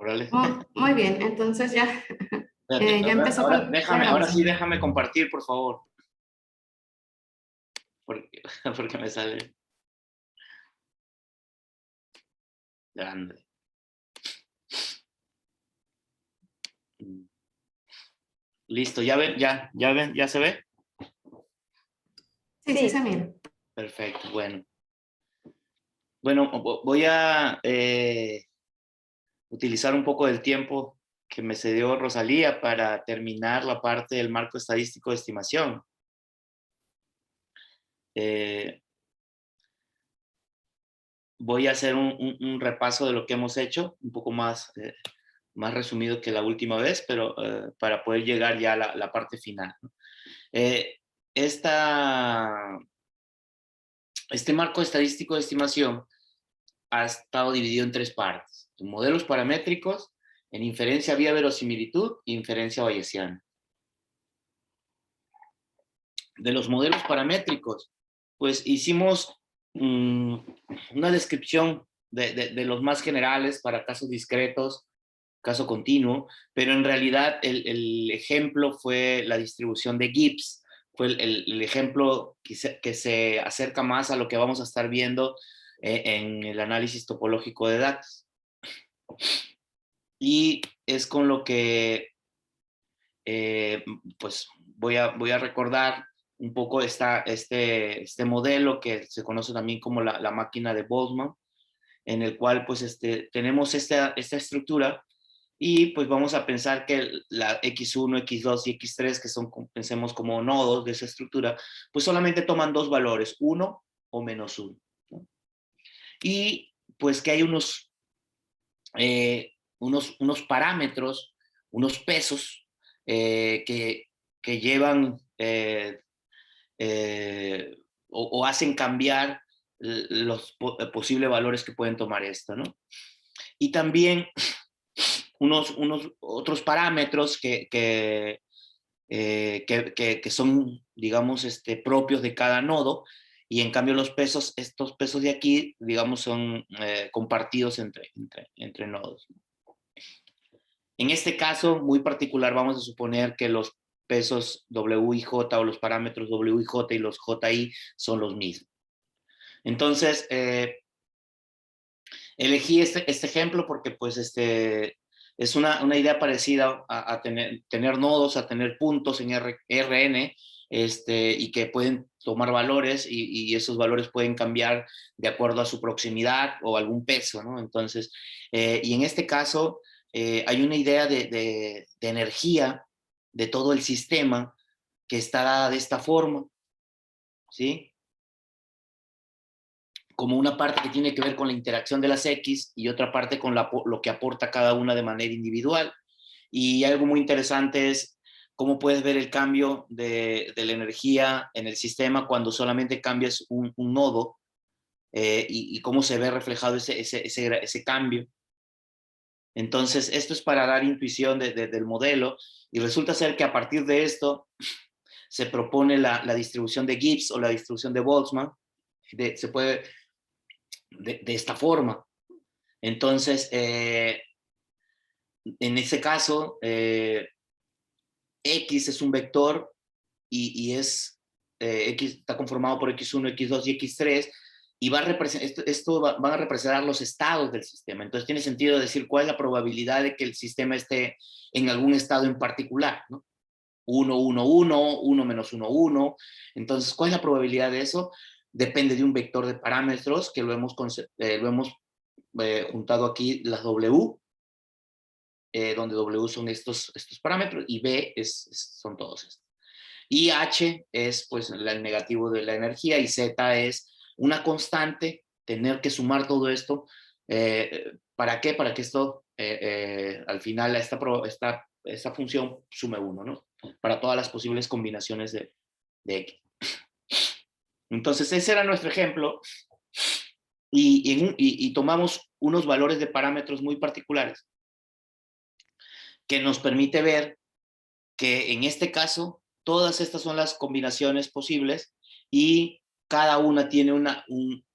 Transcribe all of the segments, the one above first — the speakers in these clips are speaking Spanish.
Órale. Muy bien, entonces ya, Espérate, ya empezó ahora, con la ahora sí grabación. déjame compartir, por favor. Porque, porque me sale grande. Listo, ya ven, ya se ve. Sí, sí, se mira. Perfecto, bueno. Bueno, voy a utilizar un poco del tiempo que me cedió Rosalía para terminar la parte del marco estadístico de estimación. Voy a hacer un repaso de lo que hemos hecho, un poco más, más resumido que la última vez, pero para poder llegar ya a la parte final, ¿no? Esta, este marco estadístico de estimación ha estado dividido en tres partes: en modelos paramétricos, en inferencia vía verosimilitud e inferencia bayesiana. De los modelos paramétricos, pues hicimos una descripción de los más generales para casos discretos, caso continuo, pero en realidad el ejemplo fue la distribución de Gibbs, fue el ejemplo que se acerca más a lo que vamos a estar viendo en el análisis topológico de datos. Y es con lo que pues voy a recordar un poco este modelo que se conoce también como la máquina de Boltzmann, en el cual pues tenemos esta estructura y pues vamos a pensar que la X1, X2 y X3, que son, pensemos como nodos de esa estructura, pues solamente toman dos valores, 1 o -1, ¿no? Y pues que hay unos parámetros, unos pesos que llevan o hacen cambiar los posibles valores que pueden tomar esto, ¿no? Y también unos otros parámetros que son, digamos, propios de cada nodo, y en cambio los pesos, estos pesos de aquí, digamos, son compartidos entre nodos. En este caso muy particular vamos a suponer que los pesos W y J, o los parámetros W y J y los JI son los mismos. Entonces, elegí este ejemplo porque pues es una idea parecida a tener nodos, a tener puntos en Rn, y que pueden tomar valores y esos valores pueden cambiar de acuerdo a su proximidad o algún peso, ¿no? Entonces, y en este caso hay una idea de energía de todo el sistema que está dada de esta forma, ¿sí? Como una parte que tiene que ver con la interacción de las X y otra parte con lo que aporta cada una de manera individual. Y algo muy interesante es cómo puedes ver el cambio de la energía en el sistema cuando solamente cambias un nodo, y cómo se ve reflejado ese cambio. Entonces, esto es para dar intuición del modelo, y resulta ser que a partir de esto se propone la distribución de Gibbs o la distribución de Boltzmann. Se puede de esta forma. Entonces, en ese caso, X es un vector y X está conformado por X1, X2 y X3, y va a van a representar los estados del sistema. Entonces tiene sentido decir cuál es la probabilidad de que el sistema esté en algún estado en particular, ¿no? 1, 1, 1, 1 menos 1, 1. Entonces, ¿cuál es la probabilidad de eso? Depende de un vector de parámetros que lo hemos juntado aquí, las W, donde W son estos parámetros y B son todos estos. Y H es pues el negativo de la energía, y Z es una constante, tener que sumar todo esto. ¿Para qué? Para que esto al final esta función sume 1, ¿no? Para todas las posibles combinaciones de X. Entonces ese era nuestro ejemplo, y tomamos unos valores de parámetros muy particulares que nos permite ver que en este caso todas estas son las combinaciones posibles, y cada una tiene un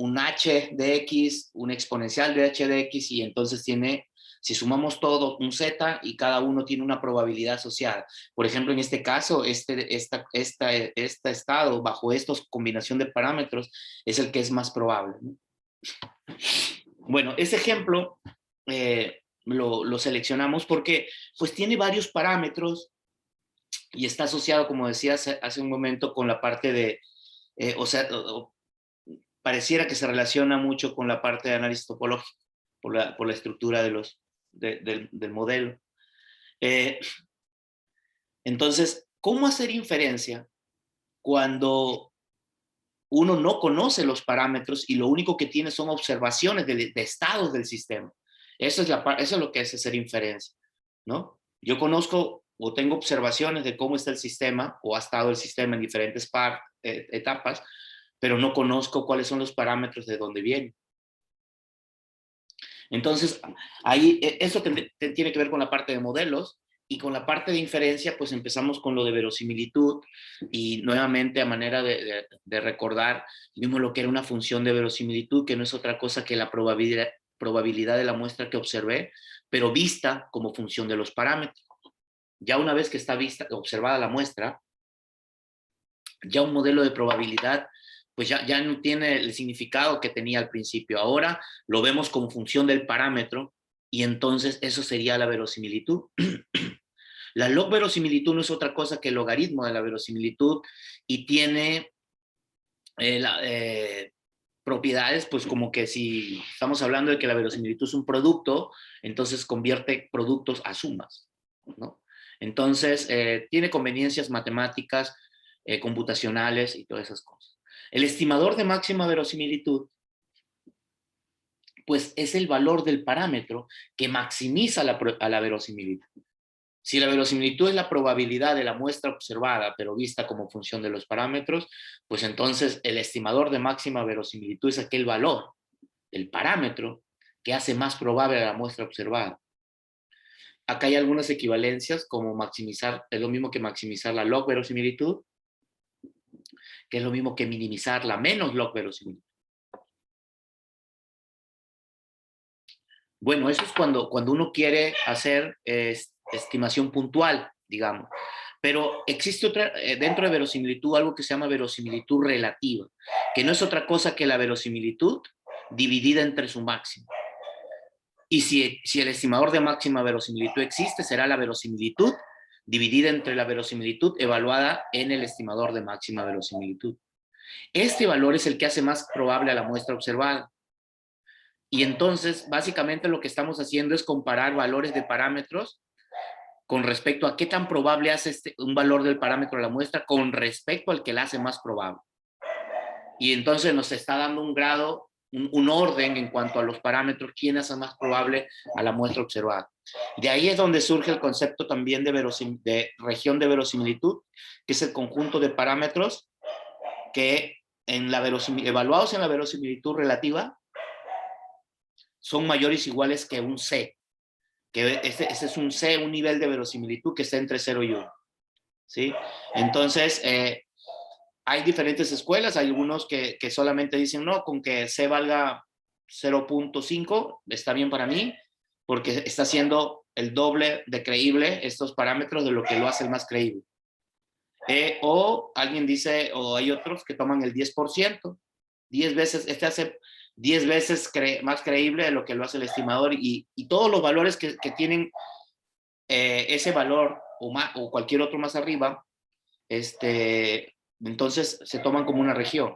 un h de x, un exponencial de h de x, y entonces tiene, si sumamos todo, un z, y cada uno tiene una probabilidad asociada. Por ejemplo, en este caso, este estado, bajo esta combinación de parámetros, es el que es más probable, ¿no? Bueno, ese ejemplo lo seleccionamos porque pues tiene varios parámetros y está asociado, como decía hace un momento, con la parte de, pareciera que se relaciona mucho con la parte de análisis topológico, por la estructura del modelo. Entonces, ¿cómo hacer inferencia cuando uno no conoce los parámetros y lo único que tiene son observaciones de estados del sistema? Eso es lo que es hacer inferencia, ¿no? Yo conozco o tengo observaciones de cómo está el sistema o ha estado el sistema en diferentes etapas, pero no conozco cuáles son los parámetros de dónde viene. Entonces, ahí eso tiene que ver con la parte de modelos, y con la parte de inferencia, pues empezamos con lo de verosimilitud, y nuevamente a manera de recordar, vimos lo que era una función de verosimilitud, que no es otra cosa que la probabilidad de la muestra que observé, pero vista como función de los parámetros. Ya una vez que está observada la muestra, ya un modelo de probabilidad pues ya no tiene el significado que tenía al principio. Ahora lo vemos como función del parámetro, y entonces eso sería la verosimilitud. La log verosimilitud no es otra cosa que el logaritmo de la verosimilitud, y tiene propiedades, pues como que si estamos hablando de que la verosimilitud es un producto, entonces convierte productos a sumas, ¿no? Entonces, tiene conveniencias matemáticas, computacionales y todas esas cosas. El estimador de máxima verosimilitud, pues es el valor del parámetro que maximiza a la verosimilitud. Si la verosimilitud es la probabilidad de la muestra observada, pero vista como función de los parámetros, pues entonces el estimador de máxima verosimilitud es aquel valor del parámetro que hace más probable la muestra observada. Acá hay algunas equivalencias, como maximizar, es lo mismo que maximizar la log verosimilitud, que es lo mismo que minimizar la menos log verosimilitud. Bueno, eso es cuando uno quiere hacer estimación puntual, digamos. Pero existe dentro de verosimilitud algo que se llama verosimilitud relativa, que no es otra cosa que la verosimilitud dividida entre su máximo. Y si el estimador de máxima verosimilitud existe, será la verosimilitud dividida entre la verosimilitud evaluada en el estimador de máxima verosimilitud. Este valor es el que hace más probable a la muestra observada. Y entonces, básicamente lo que estamos haciendo es comparar valores de parámetros con respecto a qué tan probable hace un valor del parámetro a la muestra con respecto al que la hace más probable. Y entonces nos está dando un grado, un orden en cuanto a los parámetros, quién hace más probable a la muestra observada. De ahí es donde surge el concepto también de región de verosimilitud, que es el conjunto de parámetros que evaluados en la verosimilitud relativa son mayores o iguales que un C, que ese es un C, un nivel de verosimilitud que está entre 0 y 1. ¿Sí? Entonces, hay diferentes escuelas, hay algunos que solamente dicen, no, con que C valga 0.5 está bien para mí, porque está haciendo el doble de creíble estos parámetros de lo que lo hace el más creíble. O alguien dice, o hay otros que toman el 10%, 10 veces, este hace 10 veces más creíble de lo que lo hace el estimador, y todos los valores que tienen ese valor o cualquier otro más arriba, entonces se toman como una región.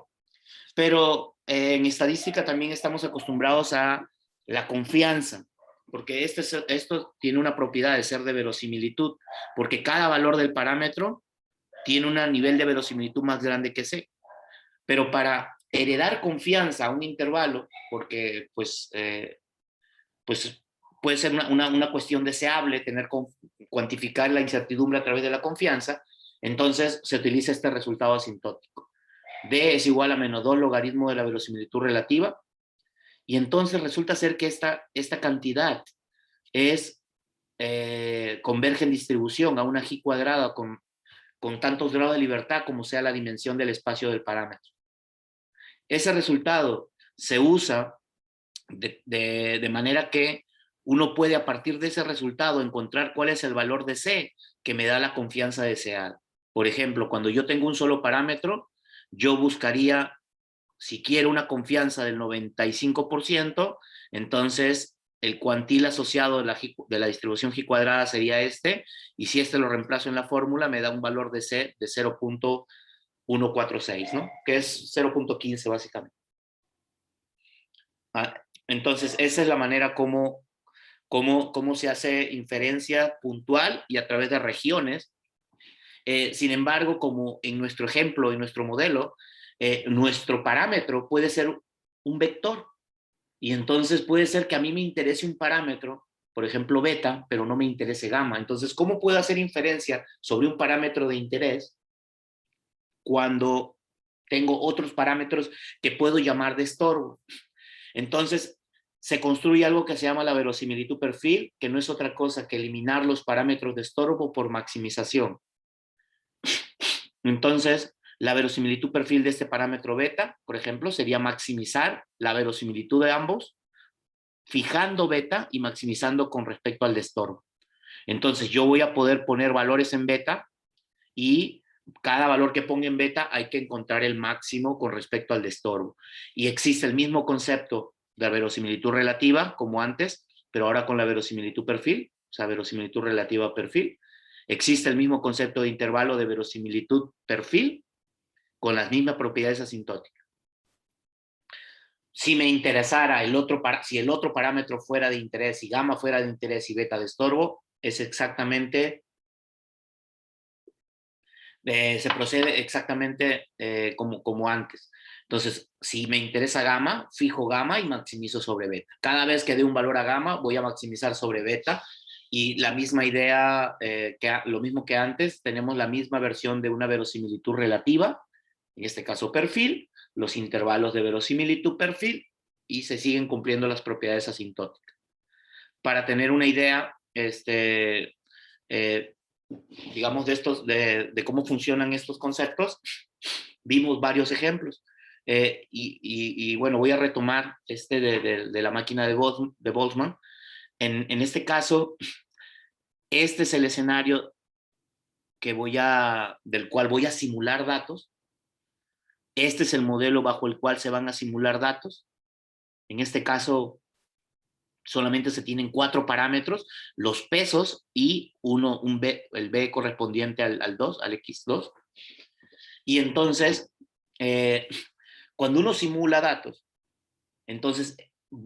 Pero en estadística también estamos acostumbrados a la confianza, porque esto tiene una propiedad de ser de verosimilitud, porque cada valor del parámetro tiene un nivel de verosimilitud más grande que C. Pero para heredar confianza a un intervalo, porque pues puede ser una cuestión deseable cuantificar la incertidumbre a través de la confianza, entonces se utiliza este resultado asintótico. D es igual a menos 2 logaritmo de la verosimilitud relativa, y entonces resulta ser que esta cantidad converge en distribución a una G cuadrada con tantos grados de libertad como sea la dimensión del espacio del parámetro. Ese resultado se usa de manera que uno puede a partir de ese resultado encontrar cuál es el valor de C que me da la confianza deseada. Por ejemplo, cuando yo tengo un solo parámetro, yo buscaría, si quiero una confianza del 95%, entonces el cuantil asociado de la distribución G cuadrada sería este, y si este lo reemplazo en la fórmula, me da un valor de C de 0.146, ¿no? Que es 0.15 básicamente. Entonces, esa es la manera como se hace inferencia puntual y a través de regiones. Sin embargo, como en nuestro ejemplo, en nuestro modelo, nuestro parámetro puede ser un vector. Y entonces puede ser que a mí me interese un parámetro, por ejemplo, beta, pero no me interese gamma. Entonces, ¿cómo puedo hacer inferencia sobre un parámetro de interés cuando tengo otros parámetros que puedo llamar de estorbo? Entonces, se construye algo que se llama la verosimilitud perfil, que no es otra cosa que eliminar los parámetros de estorbo por maximización. Entonces, la verosimilitud perfil de este parámetro beta, por ejemplo, sería maximizar la verosimilitud de ambos, fijando beta y maximizando con respecto al de estorbo. Entonces, yo voy a poder poner valores en beta y cada valor que ponga en beta hay que encontrar el máximo con respecto al de estorbo. Y existe el mismo concepto de verosimilitud relativa como antes, pero ahora con la verosimilitud perfil, o sea, verosimilitud relativa a perfil. Existe el mismo concepto de intervalo de verosimilitud perfil con las mismas propiedades asintóticas. Si me interesara si el otro parámetro fuera de interés y gamma fuera de interés y beta de estorbo, es exactamente, se procede exactamente como antes. Entonces, si me interesa gamma, fijo gamma y maximizo sobre beta. Cada vez que dé un valor a gamma, voy a maximizar sobre beta. Y la misma idea, lo mismo que antes, tenemos la misma versión de una verosimilitud relativa, en este caso perfil, los intervalos de verosimilitud perfil, y se siguen cumpliendo las propiedades asintóticas. Para tener una idea, digamos, de cómo funcionan estos conceptos, vimos varios ejemplos. Y bueno, voy a retomar de la máquina de Boltzmann. En este caso, este es el escenario del cual voy a simular datos. Este es el modelo bajo el cual se van a simular datos. En este caso, solamente se tienen 4 parámetros, los pesos y el B correspondiente al 2, al X2. Y entonces, cuando uno simula datos, entonces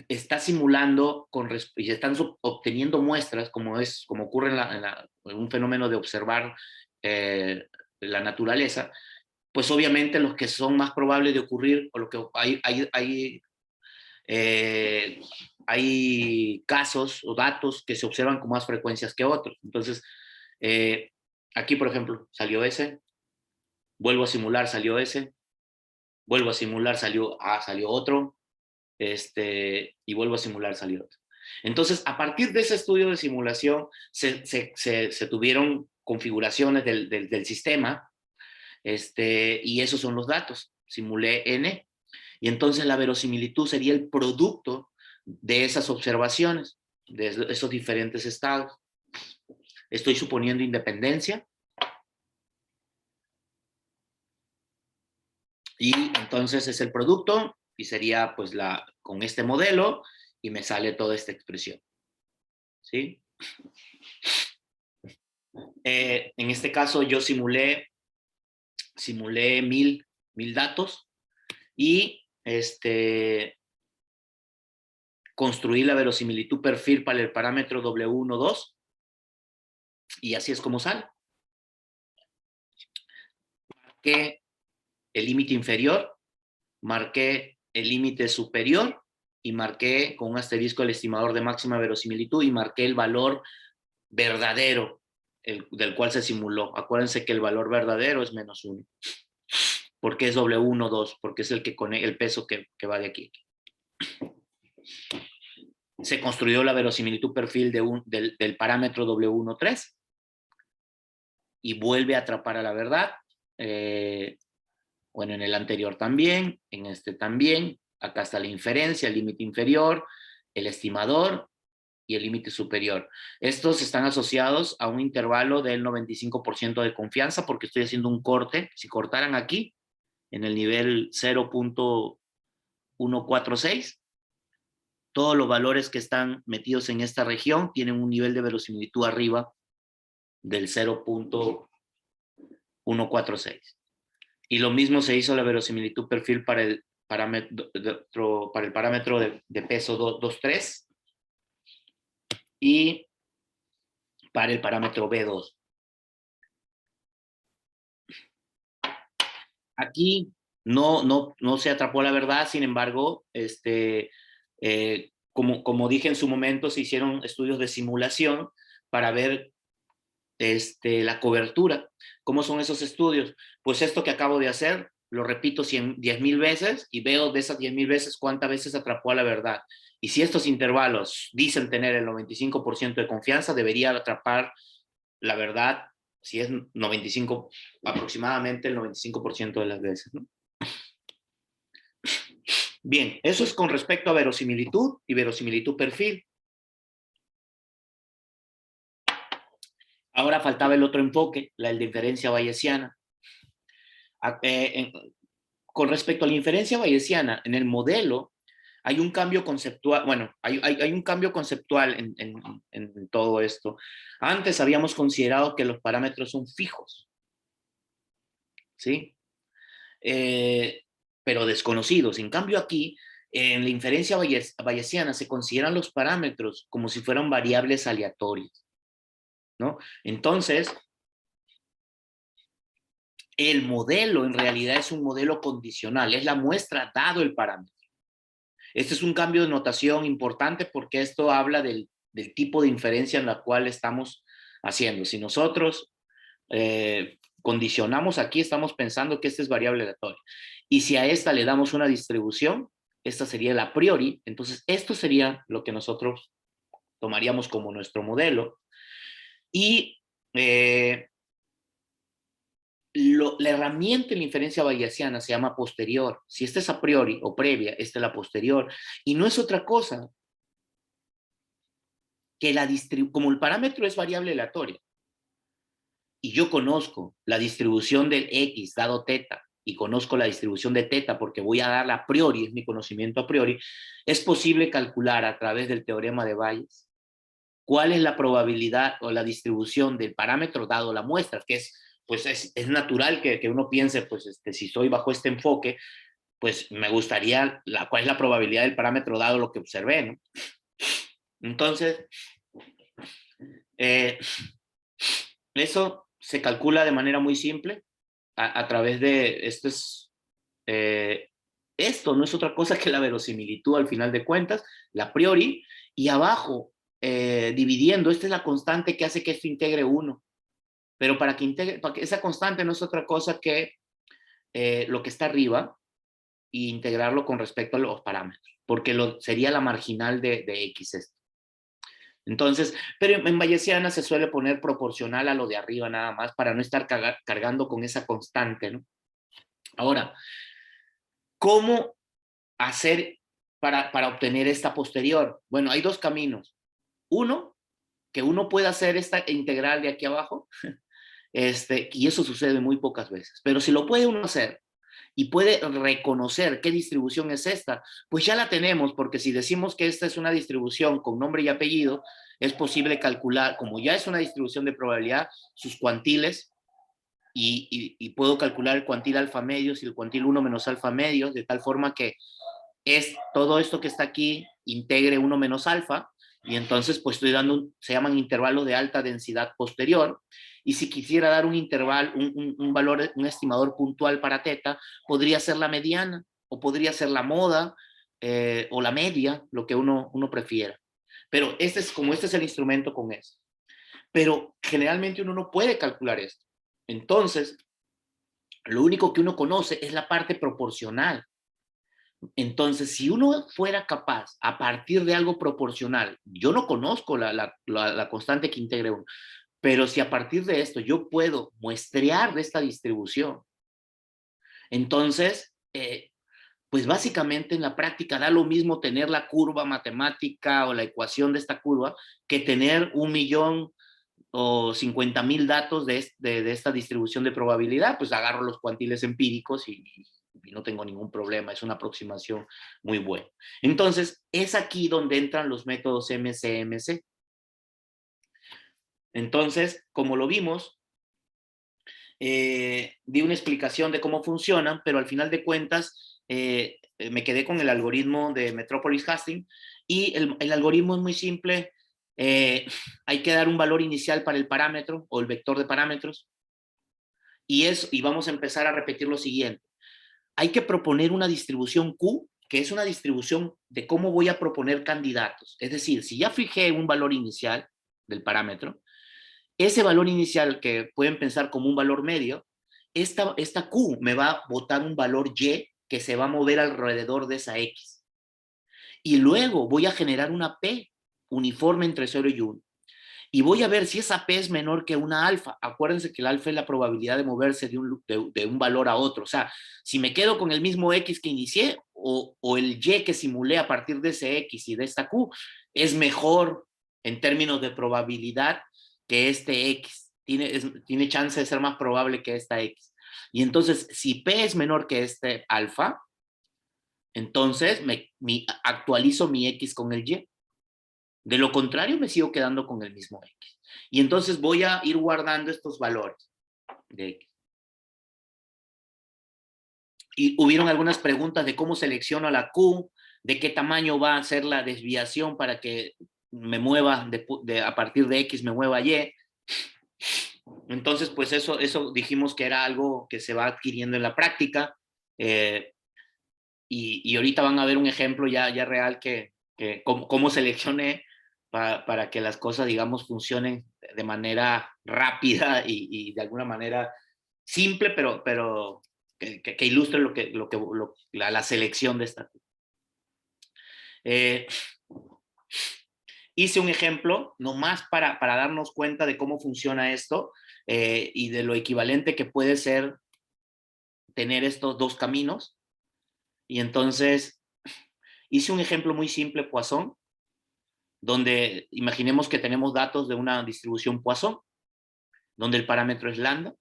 está simulando y están obteniendo muestras, como ocurre en un fenómeno de observar la naturaleza, pues obviamente los que son más probables de ocurrir, o lo que hay casos o datos que se observan con más frecuencias que otros. Entonces, aquí, por ejemplo, salió ese, vuelvo a simular, salió ese, vuelvo a simular, salió otro, y vuelvo a simular, salió otro. Entonces, a partir de ese estudio de simulación, se tuvieron configuraciones del sistema, y esos son los datos. Simulé N, y entonces la verosimilitud sería el producto de esas observaciones, de esos diferentes estados. Estoy suponiendo independencia. Y entonces es el producto, y sería pues con este modelo, y me sale toda esta expresión. ¿Sí? En este caso yo simulé 1000 datos, y construí la verosimilitud perfil para el parámetro W12, y así es como sale. Marqué el límite inferior, marqué el límite superior, y marqué con un asterisco el estimador de máxima verosimilitud, y marqué el valor verdadero del cual se simuló. Acuérdense que el valor verdadero es -1. ¿Por qué es W12? Porque es el peso que va de aquí. Se construyó la verosimilitud perfil del parámetro W13, y vuelve a atrapar a la verdad. Bueno, en el anterior también, en este también, Acá está la inferencia, el límite inferior, el estimador y el límite superior. Estos están asociados a un intervalo del 95% de confianza porque estoy haciendo un corte. Si cortaran aquí, en el nivel 0.146, todos los valores que están metidos en esta región tienen un nivel de verosimilitud arriba del 0.146. Y lo mismo se hizo la verosimilitud perfil para el parámetro de peso 2.3 y para el parámetro B2. Aquí no se atrapó la verdad, sin embargo, como dije en su momento, se hicieron estudios de simulación para ver la cobertura. ¿Cómo son esos estudios? Pues esto que acabo de hacer, lo repito 10,000 veces y veo de esas 10,000 veces cuántas veces atrapó a la verdad. Y si estos intervalos dicen tener el 95% de confianza, debería atrapar la verdad, si es 95, aproximadamente el 95% de las veces, ¿no? Bien, eso es con respecto a verosimilitud y verosimilitud perfil. Ahora faltaba el otro enfoque, la de inferencia bayesiana. Con respecto a la inferencia bayesiana, en el modelo hay un cambio conceptual, bueno, hay un cambio conceptual en todo esto. Antes habíamos considerado que los parámetros son fijos, ¿sí? Pero desconocidos. En cambio aquí, en la inferencia bayesiana se consideran los parámetros como si fueran variables aleatorias, ¿no? Entonces, el modelo en realidad es un modelo condicional, es la muestra dado el parámetro. Este es un cambio de notación importante porque esto habla del tipo de inferencia en la cual estamos haciendo. Si nosotros condicionamos aquí, estamos pensando que esta es variable aleatoria. Y si a esta le damos una distribución, esta sería la a priori, entonces esto sería lo que nosotros tomaríamos como nuestro modelo. Y la herramienta en la inferencia bayesiana se llama posterior. Si esta es a priori o previa, esta es la posterior. Y no es otra cosa que como el parámetro es variable aleatoria, y yo conozco la distribución del X dado teta, y conozco la distribución de teta porque voy a darla a priori, es mi conocimiento a priori, es posible calcular a través del teorema de Bayes cuál es la probabilidad o la distribución del parámetro dado la muestra, que es, pues es natural que uno piense, pues si estoy bajo este enfoque, pues me gustaría cuál es la probabilidad del parámetro dado lo que observé, ¿no? Entonces, eso se calcula de manera muy simple a través de, esto no es otra cosa que la verosimilitud al final de cuentas, la a priori, y abajo, dividiendo, esta es la constante que hace que esto integre 1. Pero para que esa constante no es otra cosa que lo que está arriba e integrarlo con respecto a los parámetros, porque sería la marginal de X esto. Entonces, pero en bayesiana se suele poner proporcional a lo de arriba nada más para no estar cargando con esa constante, ¿no? Ahora, ¿cómo hacer para obtener esta posterior? Bueno, hay dos caminos. Uno, que uno pueda hacer esta integral de aquí abajo, y eso sucede muy pocas veces, pero si lo puede uno hacer y puede reconocer qué distribución es esta, pues ya la tenemos, porque si decimos que esta es una distribución con nombre y apellido, es posible calcular, como ya es una distribución de probabilidad, sus cuantiles, y puedo calcular el cuantil alfa medios y el cuantil 1 menos alfa medios, de tal forma que todo esto que está aquí integre 1 menos alfa, y entonces pues estoy dando, se llaman intervalos de alta densidad posterior, y si quisiera dar un intervalo, un valor, un estimador puntual para teta, podría ser la mediana, o podría ser la moda, o la media, lo que uno prefiera. Pero este es el instrumento con eso. Pero generalmente uno no puede calcular esto. Entonces, lo único que uno conoce es la parte proporcional. Entonces, si uno fuera capaz, a partir de algo proporcional, yo no conozco la constante que integre uno, pero si a partir de esto yo puedo muestrear de esta distribución, entonces, pues básicamente en la práctica da lo mismo tener la curva matemática o la ecuación de esta curva que tener 1.000.000 o 50.000 datos de esta distribución de probabilidad. Pues agarro los cuantiles empíricos y no tengo ningún problema, es una aproximación muy buena. Entonces, es aquí donde entran los métodos MCMC. Entonces, como lo vimos, di una explicación de cómo funcionan, pero al final de cuentas me quedé con el algoritmo de Metropolis Hastings, y el algoritmo es muy simple. Hay que dar un valor inicial para el parámetro o el vector de parámetros, y vamos a empezar a repetir lo siguiente. Hay que proponer una distribución Q, que es una distribución de cómo voy a proponer candidatos. Es decir, si ya fijé un valor inicial del parámetro, ese valor inicial, que pueden pensar como un valor medio, esta Q me va a botar un valor Y que se va a mover alrededor de esa X. Y luego voy a generar una P uniforme entre 0 y 1. Y voy a ver si esa P es menor que una alfa. Acuérdense que el alfa es la probabilidad de moverse de un valor a otro. O sea, si me quedo con el mismo X que inicié, o el Y que simulé a partir de ese X y de esta Q, es mejor en términos de probabilidad que este X. Tiene chance de ser más probable que esta X. Y entonces, si P es menor que este alfa, entonces actualizo mi X con el Y. De lo contrario, me sigo quedando con el mismo X. Y entonces voy a ir guardando estos valores de X. Y hubieron algunas preguntas de cómo selecciono la Q, de qué tamaño va a ser la desviación para que me mueva a partir de X, me mueva Y. Entonces, pues eso dijimos que era algo que se va adquiriendo en la práctica. Y ahorita van a ver un ejemplo ya real que cómo seleccioné para que las cosas, digamos, funcionen de manera rápida y de alguna manera simple, pero que ilustre la selección de esta. Hice un ejemplo nomás para darnos cuenta de cómo funciona esto, y de lo equivalente que puede ser tener estos dos caminos. Y entonces hice un ejemplo muy simple, Poisson, donde imaginemos que tenemos datos de una distribución Poisson, donde el parámetro es lambda,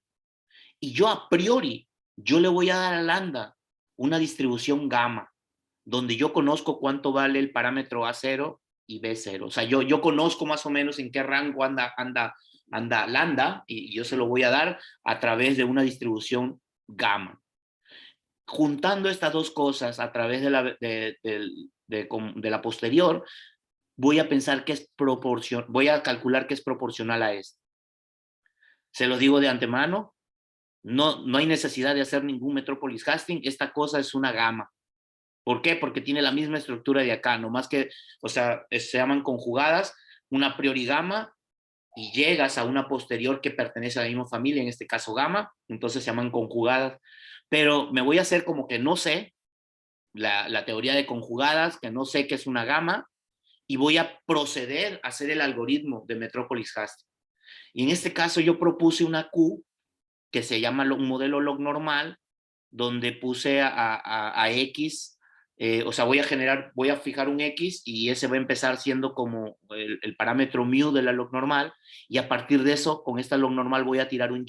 y yo a priori, yo le voy a dar a lambda una distribución gamma, donde yo conozco cuánto vale el parámetro A0 y B0. O sea, yo conozco más o menos en qué rango anda lambda, y yo se lo voy a dar a través de una distribución gamma. Juntando estas dos cosas a través de la posterior, voy a pensar que es voy a calcular que es proporcional a esto. Se los digo de antemano, no hay necesidad de hacer ningún Metropolis Hastings, esta cosa es una gamma. ¿Por qué? Porque tiene la misma estructura de acá, nomás que, o sea, se llaman conjugadas, una a priori gamma, y llegas a una posterior que pertenece a la misma familia, en este caso gamma, entonces se llaman conjugadas. Pero me voy a hacer como que no sé la teoría de conjugadas, que no sé qué es una gamma, y voy a proceder a hacer el algoritmo de Metropolis Hastings. Y en este caso yo propuse una Q que se llama un modelo log normal, donde puse a X, o sea, voy a fijar un X, y ese va a empezar siendo como el parámetro mu de la log normal, y a partir de eso, con esta log normal voy a tirar un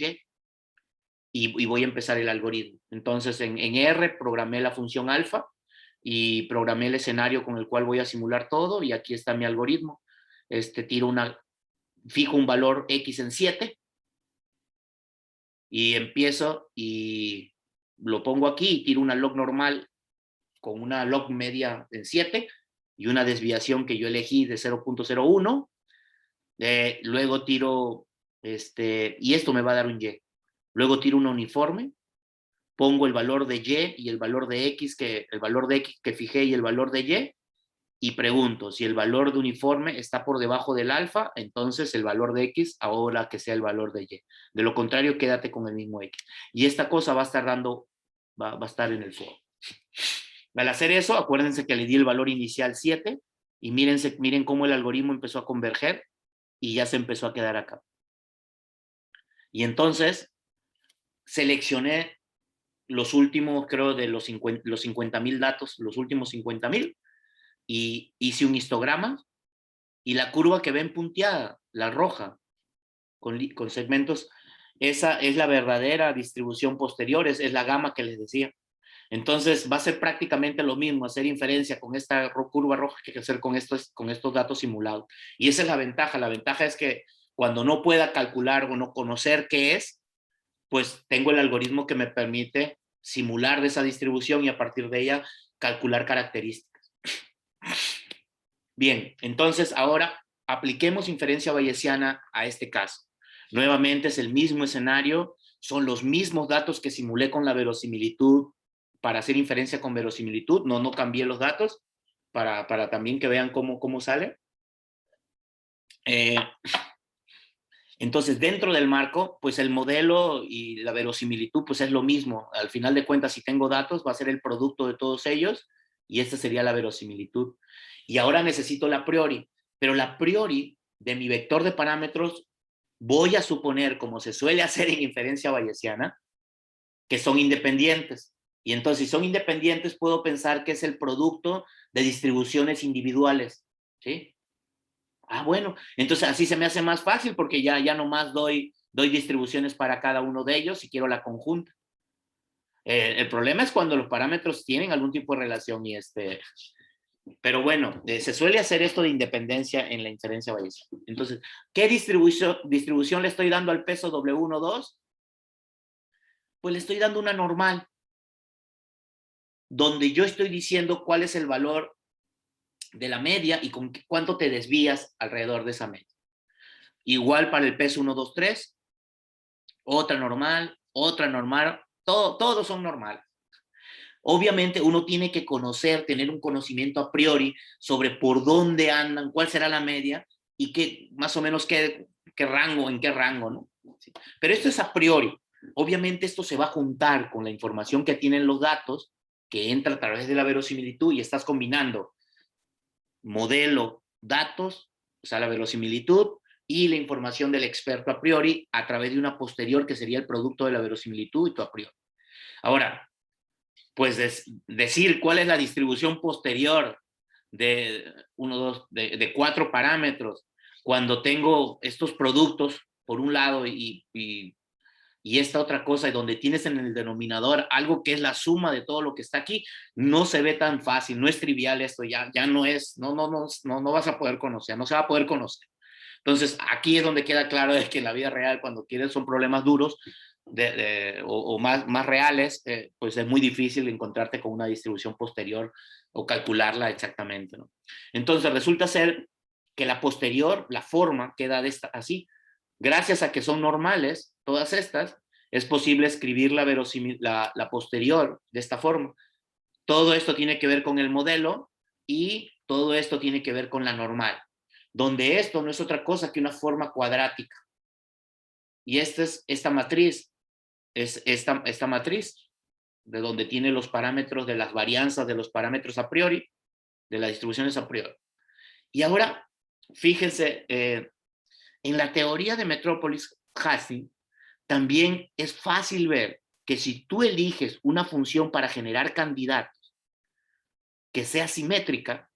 y voy a empezar el algoritmo. Entonces en R programé la función alfa, y programé el escenario con el cual voy a simular todo, y aquí está mi algoritmo. Fijo un valor X en 7, y empiezo y lo pongo aquí, y tiro una log normal con una log media en 7 y una desviación que yo elegí de 0.01. Luego tiro, y esto me va a dar un Y. Luego tiro una uniforme, pongo el valor de Y y el valor de X, que fijé, y el valor de Y pregunto si el valor de uniforme está por debajo del alfa, entonces el valor de X ahora que sea el valor de Y. De lo contrario, quédate con el mismo X. Y esta cosa va a estar va a estar en el foro. Al hacer eso, acuérdense que le di el valor inicial 7, y miren cómo el algoritmo empezó a converger y ya se empezó a quedar acá. Y entonces seleccioné los últimos, creo, de los 50,000 datos, los últimos 50,000, y hice un histograma, y la curva que ven punteada, la roja, con segmentos, esa es la verdadera distribución posterior, es la gama que les decía. Entonces va a ser prácticamente lo mismo hacer inferencia con esta curva roja que hacer con estos datos simulados. Y esa es la ventaja. La ventaja es que cuando no pueda calcular o no conocer qué es, pues tengo el algoritmo que me permite simular de esa distribución y a partir de ella calcular características. Bien, entonces ahora apliquemos inferencia bayesiana a este caso. Nuevamente es el mismo escenario, son los mismos datos que simulé con la verosimilitud para hacer inferencia con verosimilitud, no cambié los datos para también que vean cómo sale. Entonces, dentro del marco, pues el modelo y la verosimilitud, pues es lo mismo. Al final de cuentas, si tengo datos, va a ser el producto de todos ellos y esta sería la verosimilitud. Y ahora necesito la priori, pero la priori de mi vector de parámetros voy a suponer, como se suele hacer en inferencia bayesiana, que son independientes. Y entonces, si son independientes, puedo pensar que es el producto de distribuciones individuales, ¿sí? Ah, bueno, entonces así se me hace más fácil porque ya nomás doy distribuciones para cada uno de ellos si quiero la conjunta. El problema es cuando los parámetros tienen algún tipo de relación pero bueno, se suele hacer esto de independencia en la inferencia bayesiana. Entonces, ¿qué distribución le estoy dando al peso W1, 2? Pues le estoy dando una normal, donde yo estoy diciendo cuál es el valor de la media y con cuánto te desvías alrededor de esa media. Igual para el peso 1, 2, 3, otra normal, todos son normales. Obviamente uno tiene que tener un conocimiento a priori sobre por dónde andan, cuál será la media y más o menos en qué rango, ¿no? Pero esto es a priori. Obviamente esto se va a juntar con la información que tienen los datos, que entra a través de la verosimilitud y estás combinando modelo, datos, o sea, la verosimilitud y la información del experto a priori a través de una posterior que sería el producto de la verosimilitud y tu a priori. Ahora, pues decir cuál es la distribución posterior de 4 parámetros cuando tengo estos productos por un lado y esta otra cosa, y donde tienes en el denominador algo que es la suma de todo lo que está aquí, no se ve tan fácil, no es trivial esto, ya no es, no vas a poder conocer, no se va a poder conocer. Entonces, aquí es donde queda claro de que en la vida real, cuando quieres son problemas duros o más reales, pues es muy difícil encontrarte con una distribución posterior o calcularla exactamente, ¿no? Entonces, resulta ser que la posterior, la forma, queda así. Gracias a que son normales, todas estas, es posible escribir la posterior de esta forma. Todo esto tiene que ver con el modelo y todo esto tiene que ver con la normal, donde esto no es otra cosa que una forma cuadrática. Y esta matriz es esta matriz, de donde tiene los parámetros de las varianzas de los parámetros a priori, de las distribuciones a priori. Y ahora, fíjense, en la teoría de Metropolis-Hastings, también es fácil ver que si tú eliges una función para generar candidatos que sea simétrica,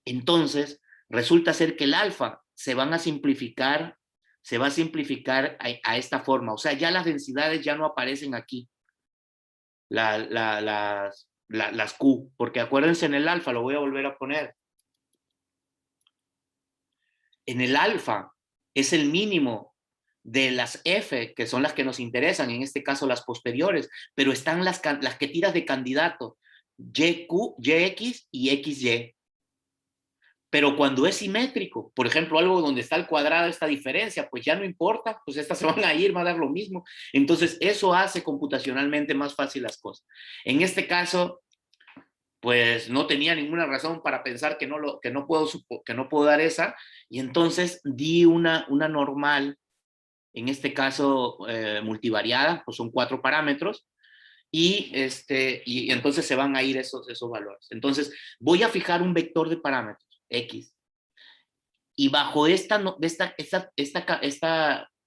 entonces resulta ser que el alfa se va a simplificar a esta forma. O sea, ya las densidades ya no aparecen aquí, las Q, porque acuérdense en el alfa, lo voy a volver a poner. En el alfa es el mínimo de las F, que son las que nos interesan, en este caso las posteriores, pero están las que tiras de candidato, YQ, YX y XY. Pero cuando es simétrico, por ejemplo, algo donde está el cuadrado, esta diferencia, pues ya no importa, pues estas se van a ir, va a dar lo mismo. Entonces, eso hace computacionalmente más fácil las cosas. En este caso, pues no tenía ninguna razón para pensar que no puedo dar esa, y entonces di una normal, en este caso multivariada, pues son 4 parámetros, y entonces se van a ir esos valores. Entonces, voy a fijar un vector de parámetros, X, y bajo esta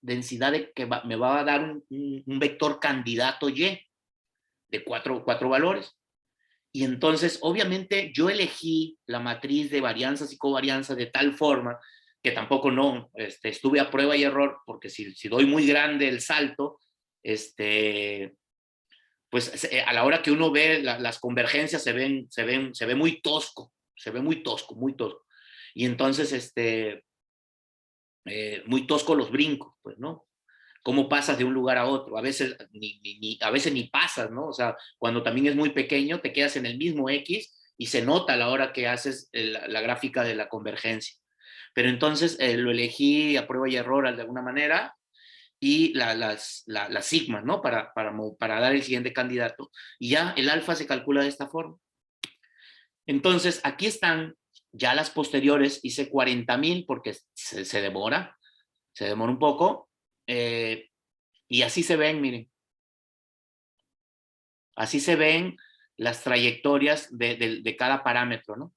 densidad me va a dar un vector candidato Y. de cuatro valores. Y entonces, obviamente, yo elegí la matriz de varianzas y covarianzas de tal forma que tampoco no, estuve a prueba y error, porque si doy muy grande el salto, pues a la hora que uno ve las convergencias se ve muy tosco, muy tosco. Y entonces, muy tosco los brincos, pues, ¿no? Cómo pasas de un lugar a otro. A veces a veces ni pasas, ¿no? O sea, cuando también es muy pequeño, te quedas en el mismo X y se nota a la hora que haces la gráfica de la convergencia. Pero entonces lo elegí a prueba y error de alguna manera y las sigmas, ¿no? Para dar el siguiente candidato. Y ya el alfa se calcula de esta forma. Entonces, aquí están ya las posteriores. Hice 40,000 porque se demora un poco. Y así se ven, miren. Así se ven las trayectorias de cada parámetro, ¿no?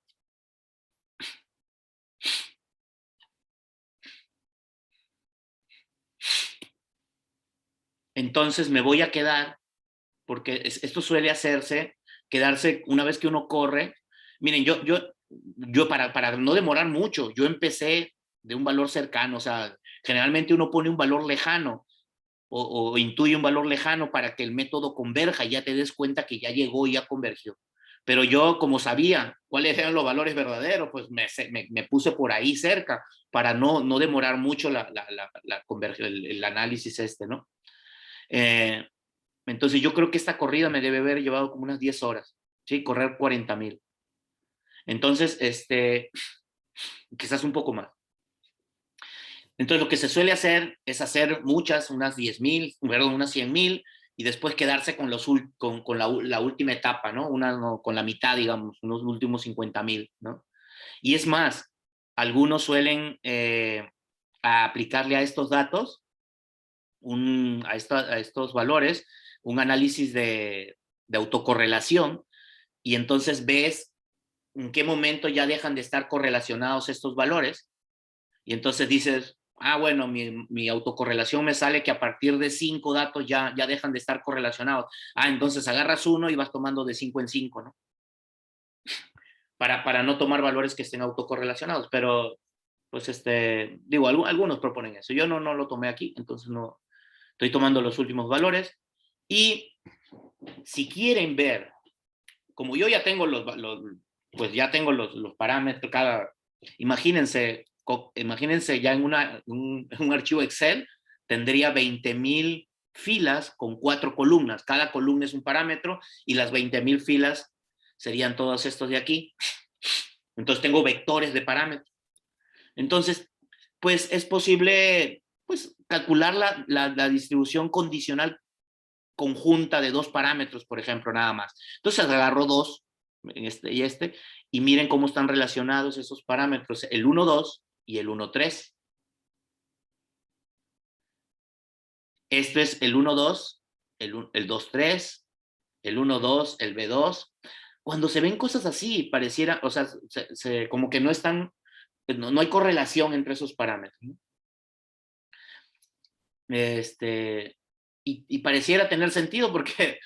Entonces me voy a quedar, porque esto suele quedarse una vez que uno corre. Miren, yo para no demorar mucho, yo empecé de un valor cercano, o sea, generalmente uno pone un valor lejano o intuye un valor lejano para que el método converja y ya te des cuenta que ya llegó y ya convergió. Pero yo, como sabía cuáles eran los valores verdaderos, pues me puse por ahí cerca para no demorar mucho el análisis ¿no? Eh, entonces yo creo que esta corrida me debe haber llevado como unas 10 horas, ¿sí? Correr 40,000. Entonces, quizás un poco más. Entonces lo que se suele hacer es hacer unas 10,000, perdón, unas 100,000, y después quedarse con la última etapa, ¿no? Con la mitad, digamos, unos últimos 50,000, ¿no? Y es más, algunos suelen aplicarle a estos datos, a estos valores, un análisis de autocorrelación, y entonces ves en qué momento ya dejan de estar correlacionados estos valores, y entonces dices, bueno, mi autocorrelación me sale que a partir de 5 datos ya dejan de estar correlacionados. Entonces agarras uno y vas tomando de 5 en 5, ¿no? Para no tomar valores que estén autocorrelacionados, pero pues digo, algunos proponen eso. Yo no lo tomé aquí, entonces no estoy tomando los últimos valores. Y si quieren ver, como yo ya tengo pues ya tengo los parámetros, imagínense ya en un archivo Excel, tendría 20,000 filas con 4 columnas. Cada columna es un parámetro y las 20,000 filas serían todos estos de aquí. Entonces tengo vectores de parámetros. Entonces, pues es posible pues, calcular la distribución condicional conjunta de 2 parámetros, por ejemplo, nada más. Entonces agarro 2, y miren cómo están relacionados esos parámetros, el 1, 2 y el 1, 3. Este es el 1, 2, el 2, 3, el 1, 2, el B2. Cuando se ven cosas así, pareciera, o sea, como que no están, no hay correlación entre esos parámetros, ¿no? Y pareciera tener sentido porque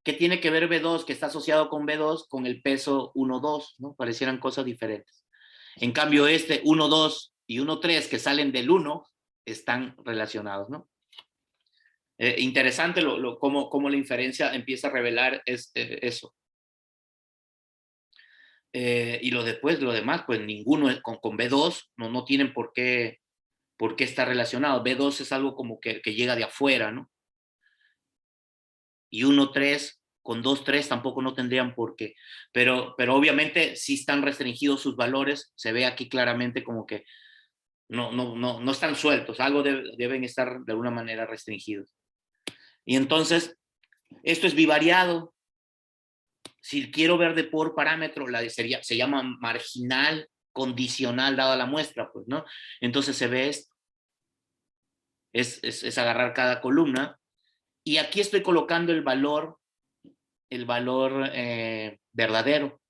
¿qué tiene que ver B2 que está asociado con B2 con el peso 1, 2? ¿No? Parecieran cosas diferentes. En cambio, 1, 2 y 1, 3 que salen del 1 están relacionados, ¿no? Interesante cómo la inferencia empieza a revelar eso. Y lo demás, pues ninguno con B2 no tienen por qué estar relacionado. B2 es algo como que llega de afuera, ¿no? Y 1, 3 con 2, 3 tampoco no tendrían por qué. Pero obviamente si están restringidos sus valores, se ve aquí claramente como que no están sueltos, algo deben estar de alguna manera restringidos. Y entonces, esto es bivariado. Si quiero ver de por parámetro, se llama marginal condicional dada la muestra, pues, ¿no? Entonces se ve esto. Es agarrar cada columna. Y aquí estoy colocando el valor verdadero.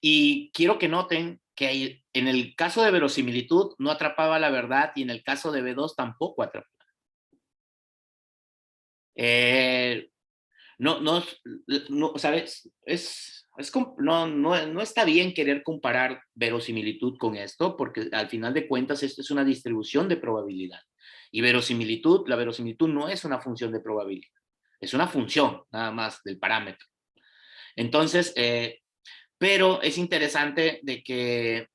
Y quiero que noten que en el caso de verosimilitud no atrapaba la verdad y en el caso de B2 tampoco atrapaba. no, ¿sabes? No está bien querer comparar verosimilitud con esto, porque al final de cuentas esto es una distribución de probabilidad. Y la verosimilitud no es una función de probabilidad, es una función nada más del parámetro. Entonces, pero es interesante de que,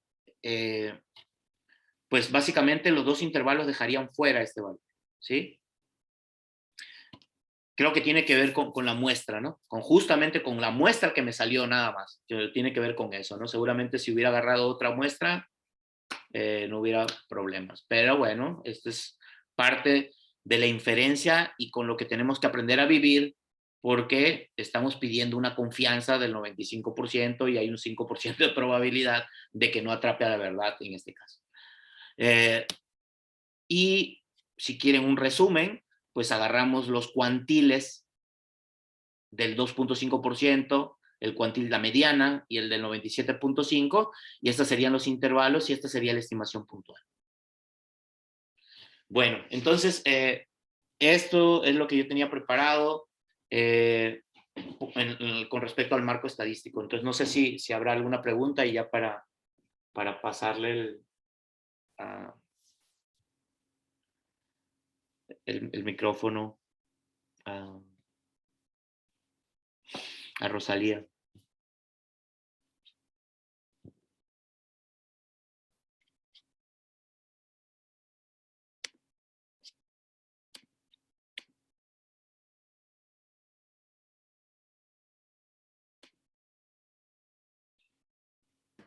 pues básicamente los dos intervalos dejarían fuera este valor, ¿sí? Creo que tiene que ver con la muestra, ¿no? Justamente con la muestra que me salió nada más. Tiene que ver con eso, ¿no? Seguramente si hubiera agarrado otra muestra, no hubiera problemas. Pero bueno, esto es parte de la inferencia y con lo que tenemos que aprender a vivir porque estamos pidiendo una confianza del 95% y hay un 5% de probabilidad de que no atrape a la verdad en este caso. Y si quieren un resumen, pues agarramos los cuantiles del 2.5%, el cuantil la mediana y el del 97.5%, y estos serían los intervalos y esta sería la estimación puntual. Bueno, entonces, esto es lo que yo tenía preparado con respecto al marco estadístico. Entonces, no sé si habrá alguna pregunta y ya para pasarle el micrófono a Rosalía.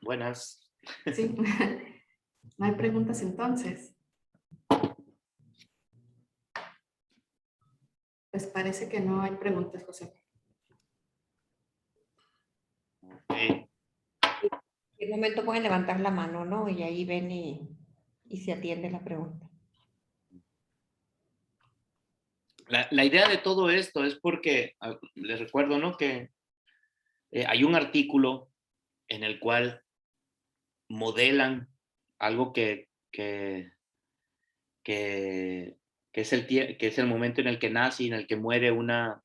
Buenas. Sí, no hay preguntas entonces. Pues parece que no hay preguntas, José. Okay. En un momento pueden levantar la mano, ¿no? Y ahí ven y se atiende la pregunta. La idea de todo esto es porque, les recuerdo, ¿no? Que hay un artículo en el cual modelan algo que es el momento en el que nace y en el que muere una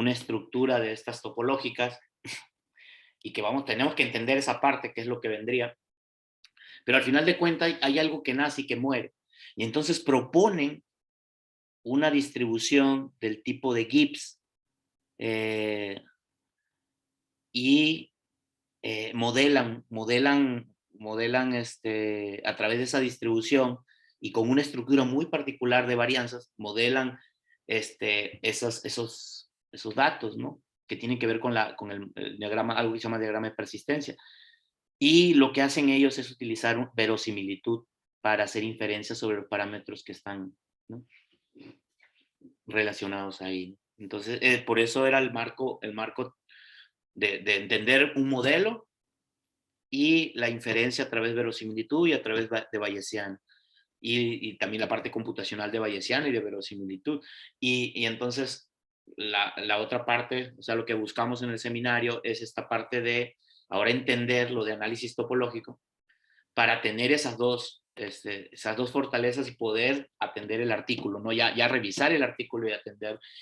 estructura de estas topológicas y que tenemos que entender esa parte, que es lo que vendría. Pero al final de cuentas hay algo que nace y que muere. Y entonces proponen una distribución del tipo de Gibbs y modelan a través de esa distribución y con una estructura muy particular de varianzas, modelan esos datos, ¿no? Que tienen que ver con el diagrama, algo que se llama diagrama de persistencia. Y lo que hacen ellos es utilizar verosimilitud para hacer inferencias sobre los parámetros que están, ¿no?, relacionados ahí. Entonces, por eso era el marco de entender un modelo y la inferencia a través de verosimilitud y a través de Bayesian. Y también la parte computacional de Bayesian y de verosimilitud. Y entonces la otra parte, o sea, lo que buscamos en el seminario es esta parte de ahora entender lo de análisis topológico para tener esas dos fortalezas y poder atender el artículo, ¿no? Ya revisar el artículo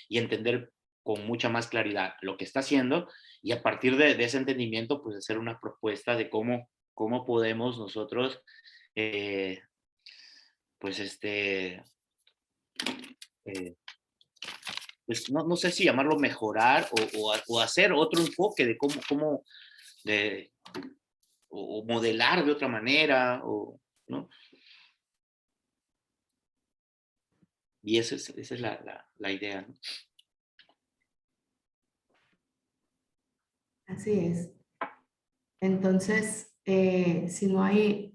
y entender con mucha más claridad lo que está haciendo y a partir de ese entendimiento, pues hacer una propuesta de cómo podemos nosotros, pues pues no sé si llamarlo mejorar o hacer otro enfoque de cómo o modelar de otra manera, ¿no? Y esa es la idea, ¿no? Así es. Entonces, si no hay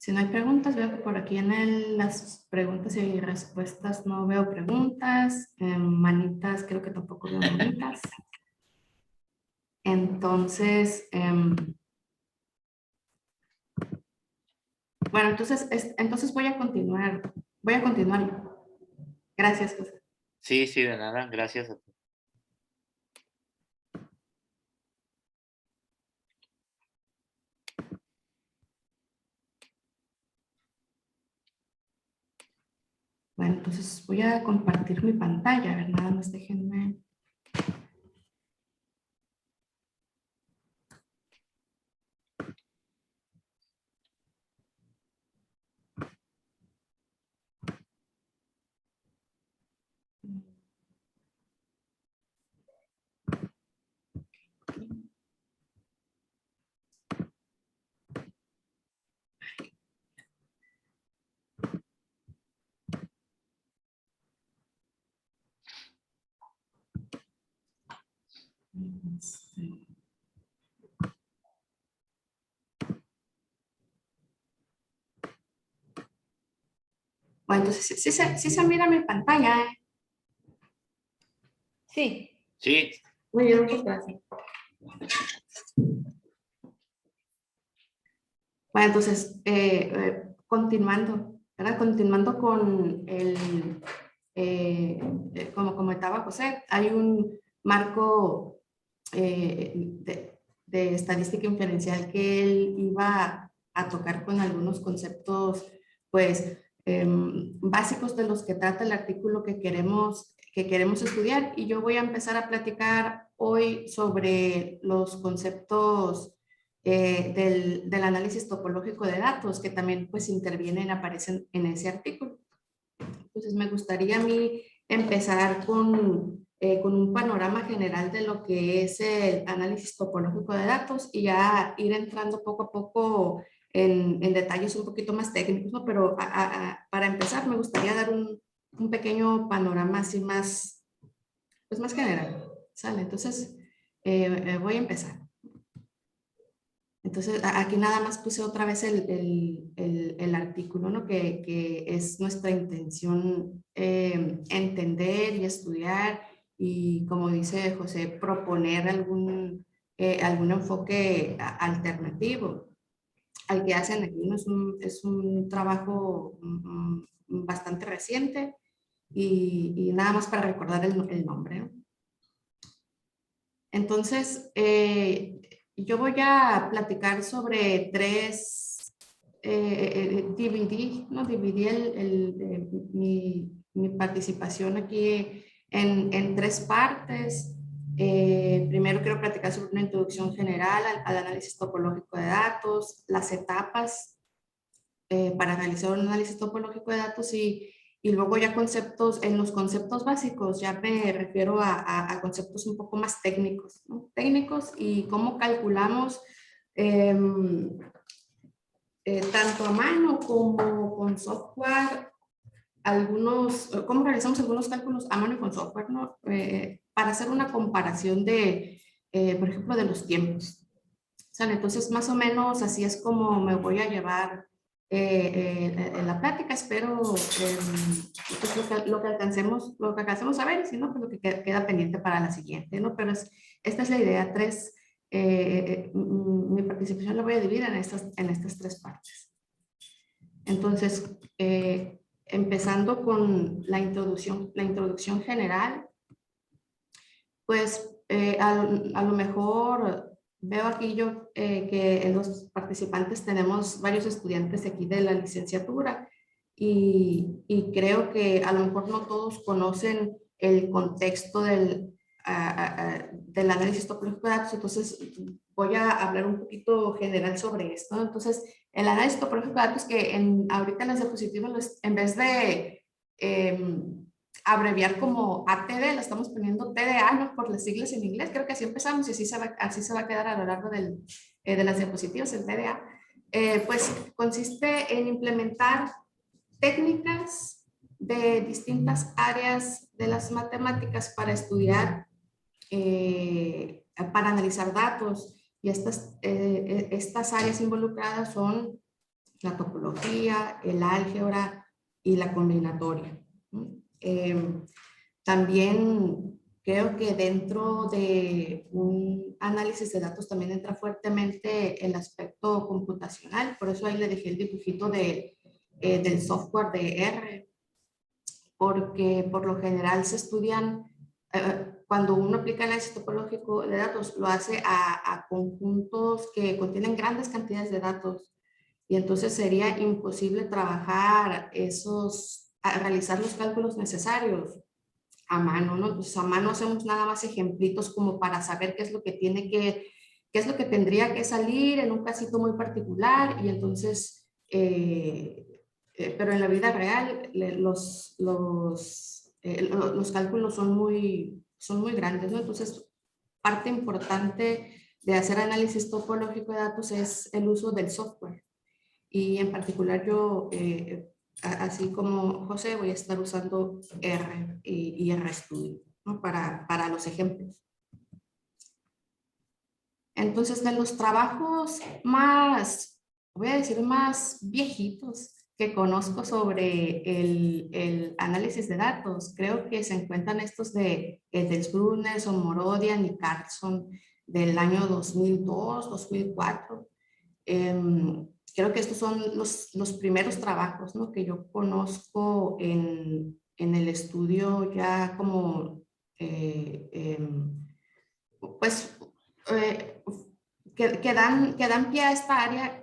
si no hay preguntas, veo que por aquí en las preguntas y respuestas no veo preguntas. Manitas, creo que tampoco veo manitas. Entonces, bueno, entonces voy a continuar. Voy a continuar. Gracias, José. Sí, de nada, gracias a ti. Bueno, entonces entonces voy a compartir mi pantalla. A ver, nada más déjenme. Bueno, entonces sí se mira mi pantalla. Sí. Sí, Muy bien, muchas gracias. Bueno, entonces, continuando, ¿verdad? Continuando con como comentaba José, hay un marco de estadística inferencial que él iba a tocar con algunos conceptos, pues, básicos de los que trata el artículo que queremos estudiar. Y yo voy a empezar a platicar hoy sobre los conceptos del análisis topológico de datos, que también pues intervienen, aparecen en ese artículo. Entonces me gustaría a mí empezar con un panorama general de lo que es el análisis topológico de datos y ya ir entrando poco a poco en detalles un poquito más técnicos, ¿no? Pero para empezar me gustaría dar un pequeño panorama así más, pues más general, ¿sale? Entonces voy a empezar. Entonces, aquí nada más puse otra vez el artículo, ¿no? Que es nuestra intención entender y estudiar y, como dice José, proponer algún enfoque alternativo al que hacen aquí, ¿no? Es un trabajo bastante reciente y nada más para recordar el nombre, ¿no? Entonces, yo voy a platicar sobre tres, dividí mi participación aquí en tres partes. Primero quiero platicar sobre una introducción general al análisis topológico de datos, las etapas para realizar un análisis topológico de datos y luego ya conceptos, en los conceptos básicos ya me refiero a conceptos un poco más técnicos, ¿no? Técnicos y cómo calculamos tanto a mano como con software, cómo realizamos algunos cálculos a mano y con software, ¿no? Para hacer una comparación de, por ejemplo, de los tiempos. ¿Sale? Entonces, más o menos así es como me voy a llevar en la plática. Espero pues lo que alcancemos a ver, y si no, pues lo que queda pendiente para la siguiente, ¿no? Pero esta es la idea. Mi participación la voy a dividir en estas tres partes. Entonces, empezando con la introducción general, pues a lo mejor veo aquí yo que en los participantes tenemos varios estudiantes aquí de la licenciatura y creo que a lo mejor no todos conocen el contexto del análisis topológico de datos, entonces voy a hablar un poquito general sobre esto. Entonces, el análisis topológico de datos que ahorita en las diapositivas, en vez de abreviar como ATD, la estamos poniendo TDA, ¿no? Por las siglas en inglés. Creo que así empezamos y así se va a quedar a lo largo de las diapositivas, el TDA. Pues consiste en implementar técnicas de distintas áreas de las matemáticas para estudiar, para analizar datos. Y estas áreas involucradas son la topología, el álgebra y la combinatoria. También creo que dentro de un análisis de datos también entra fuertemente el aspecto computacional, por eso ahí le dejé el dibujito del software de R, porque por lo general se estudian, cuando uno aplica análisis topológico de datos, lo hace a conjuntos que contienen grandes cantidades de datos, y entonces sería imposible trabajar esos a realizar los cálculos necesarios a mano, ¿no? Entonces a mano hacemos nada más ejemplitos como para saber qué es lo que qué es lo que tendría que salir en un casito muy particular y entonces, pero en la vida real los cálculos son muy grandes, ¿no? Entonces, parte importante de hacer análisis topológico de datos es el uso del software. Y en particular yo, así como José, voy a estar usando R y RStudio, ¿no? Para los ejemplos. Entonces, de los trabajos voy a decir más viejitos que conozco sobre el análisis de datos, creo que se encuentran estos de Eddelsbrunner, Morodian y Carlson del año 2002, 2004. Creo que estos son los primeros trabajos, ¿no? Que yo conozco en el estudio ya como, pues, que dan pie a esta área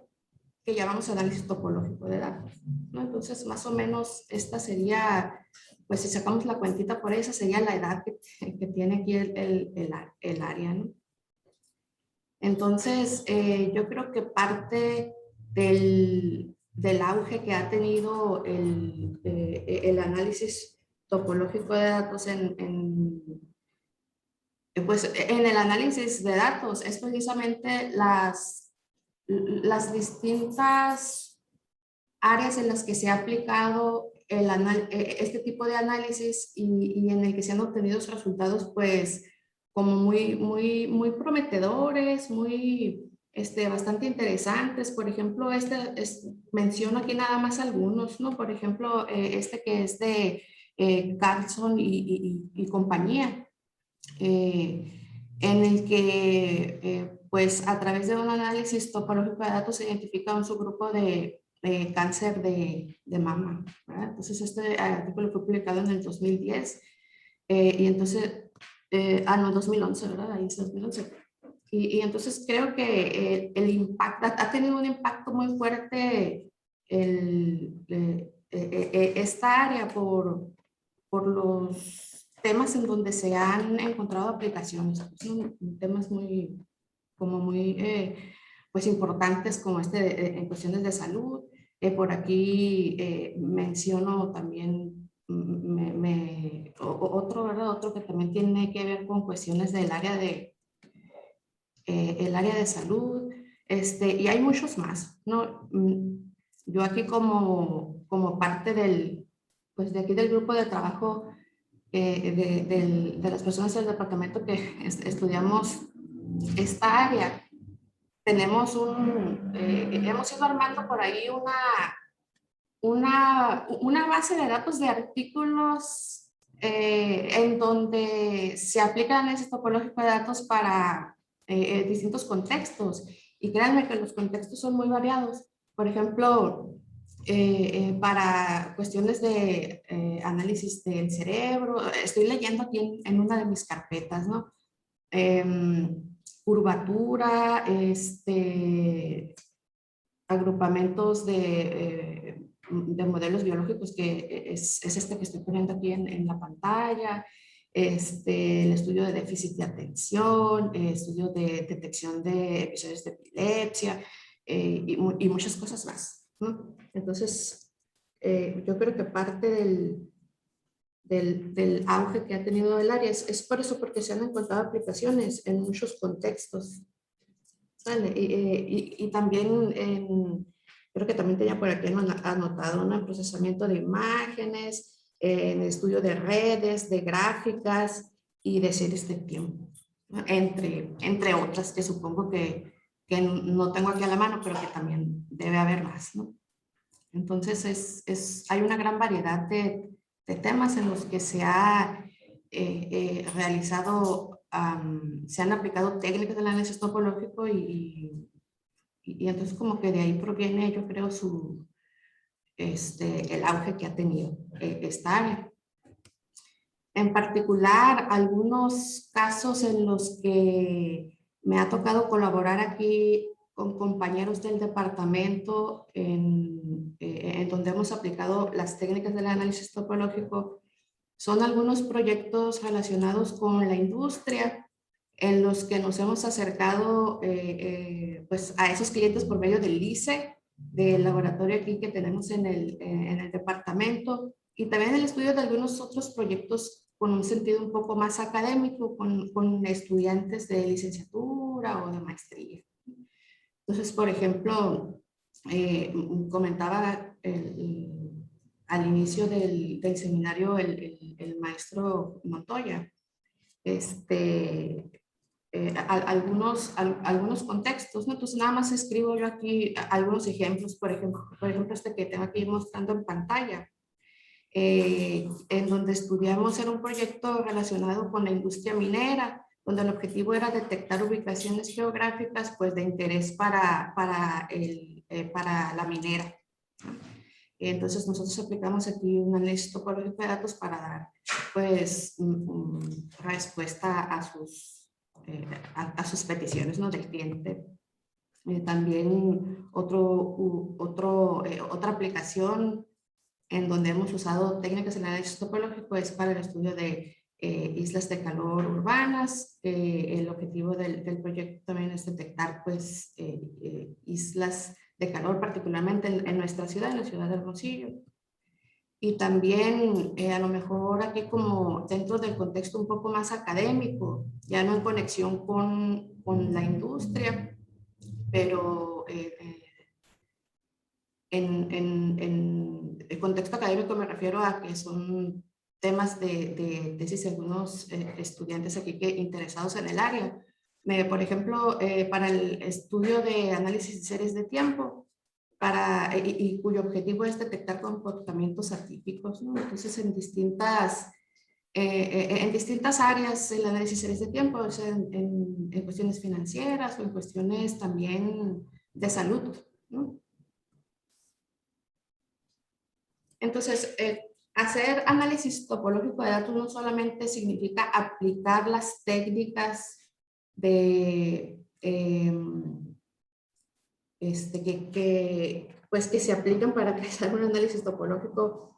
que llamamos análisis topológico de datos, ¿no? Entonces, más o menos, esta sería, pues si sacamos la cuentita por esa, sería la edad que tiene aquí el área, ¿no? Entonces, yo creo que parte del auge que ha tenido el análisis topológico de datos pues, en el análisis de datos es precisamente las distintas áreas en las que se ha aplicado este tipo de análisis y en el que se han obtenido resultados, pues, como muy prometedores, bastante interesantes. Por ejemplo, menciono aquí nada más algunos, ¿no? Por ejemplo, que es de Carlson y compañía, en el que, pues, a través de un análisis topológico de datos se identifica un subgrupo de cáncer de mama, ¿verdad? Entonces, este artículo fue publicado en el 2010 y entonces, no, 2011, ¿verdad? Ahí es 2011. Y entonces creo que el impacto, ha tenido un impacto muy fuerte esta área por los temas en donde se han encontrado aplicaciones. Son temas muy pues importantes como en cuestiones de salud. Por aquí menciono también otro, ¿verdad? Otro que también tiene que ver con cuestiones del área el área de salud, y hay muchos más, ¿no? Yo aquí como parte pues de aquí del grupo de trabajo de las personas del departamento que estudiamos esta área, hemos ido armando por ahí una base de datos de artículos en donde se aplica el análisis topológico de datos para distintos contextos. Y créanme que los contextos son muy variados. Por ejemplo, para cuestiones de análisis del cerebro, estoy leyendo aquí en una de mis carpetas, ¿no? Curvatura, agrupamientos de modelos biológicos, que es que estoy poniendo aquí en la pantalla, el estudio de déficit de atención, estudio de detección de episodios de epilepsia y muchas cosas más, ¿no? Entonces, yo creo que parte del auge que ha tenido el área es por eso, porque se han encontrado aplicaciones en muchos contextos. ¿Vale? Y también creo que también tenía por aquí anotado, ¿no? En procesamiento de imágenes, en estudio de redes, de gráficas y de series de tiempo, ¿no? Entre otras que supongo que no tengo aquí a la mano, pero que también debe haber más, ¿no? Entonces hay una gran variedad de temas en los que se ha realizado, se han aplicado técnicas del análisis topológico y entonces como que de ahí proviene, yo creo, el auge que ha tenido esta área. En particular, algunos casos en los que me ha tocado colaborar aquí con compañeros del departamento en donde hemos aplicado las técnicas del análisis topológico son algunos proyectos relacionados con la industria, en los que nos hemos acercado pues a esos clientes por medio del LICE, del laboratorio aquí que tenemos en el departamento, y también el estudio de algunos otros proyectos con un sentido un poco más académico, con estudiantes de licenciatura o de maestría. Entonces, por ejemplo, comentaba al inicio del seminario el maestro Montoya, algunos contextos, ¿no? Entonces nada más escribo yo aquí algunos ejemplos, por ejemplo este que tengo aquí mostrando en pantalla, en donde estudiamos, era un proyecto relacionado con la industria minera, donde el objetivo era detectar ubicaciones geográficas pues de interés para la minera. Entonces nosotros aplicamos aquí un análisis topológico de datos para dar pues respuesta a sus peticiones, ¿no?, del cliente. También otra aplicación en donde hemos usado técnicas de análisis topológico es para el estudio de islas de calor urbanas. El objetivo del proyecto también es detectar pues islas de calor, particularmente en nuestra ciudad, en la ciudad de Hermosillo. Y también a lo mejor aquí como dentro del contexto un poco más académico, ya no en conexión con la industria, pero en el contexto académico me refiero a que son temas de tesis de algunos estudiantes aquí interesados en el área. Por ejemplo, para el estudio de análisis de series de tiempo, y cuyo objetivo es detectar comportamientos atípicos, ¿no? Entonces, en distintas áreas, el análisis de series de tiempo, o sea, en cuestiones financieras o en cuestiones también de salud, ¿no? Entonces, hacer análisis topológico de datos no solamente significa aplicar las técnicas pues que se aplican para realizar un análisis topológico,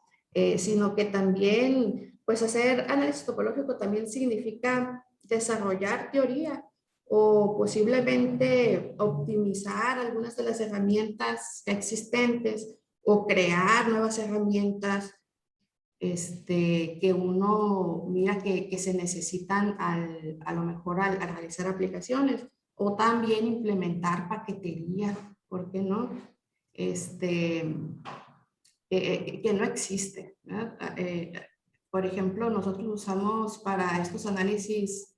sino que también, pues hacer análisis topológico también significa desarrollar teoría o posiblemente optimizar algunas de las herramientas existentes o crear nuevas herramientas que uno mira que se necesitan a lo mejor al realizar aplicaciones, o también implementar paquetería, ¿por qué no? Que no existe, ¿no? Por ejemplo, nosotros usamos para estos análisis,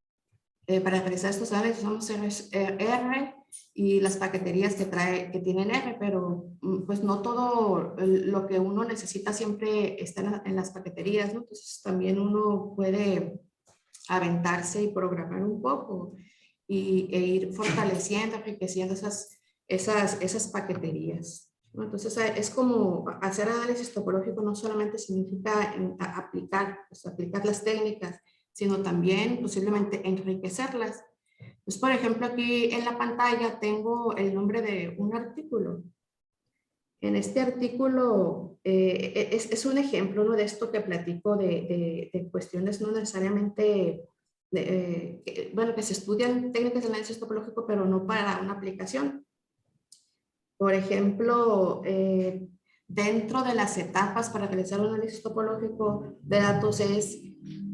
para realizar estos análisis usamos R y las paqueterías que tienen R, pero pues no todo lo que uno necesita siempre está en las paqueterías, ¿no? Entonces también uno puede aventarse y programar un poco e ir fortaleciendo, enriqueciendo esas paqueterías, ¿no? Entonces es como hacer análisis topológico no solamente significa aplicar las técnicas, sino también posiblemente enriquecerlas. Pues, por ejemplo, aquí en la pantalla tengo el nombre de un artículo. En este artículo es un ejemplo, ¿no?, de esto que platico de cuestiones no necesariamente, bueno, que se estudian técnicas de análisis topológico, pero no para una aplicación. Por ejemplo, dentro de las etapas para realizar un análisis topológico de datos es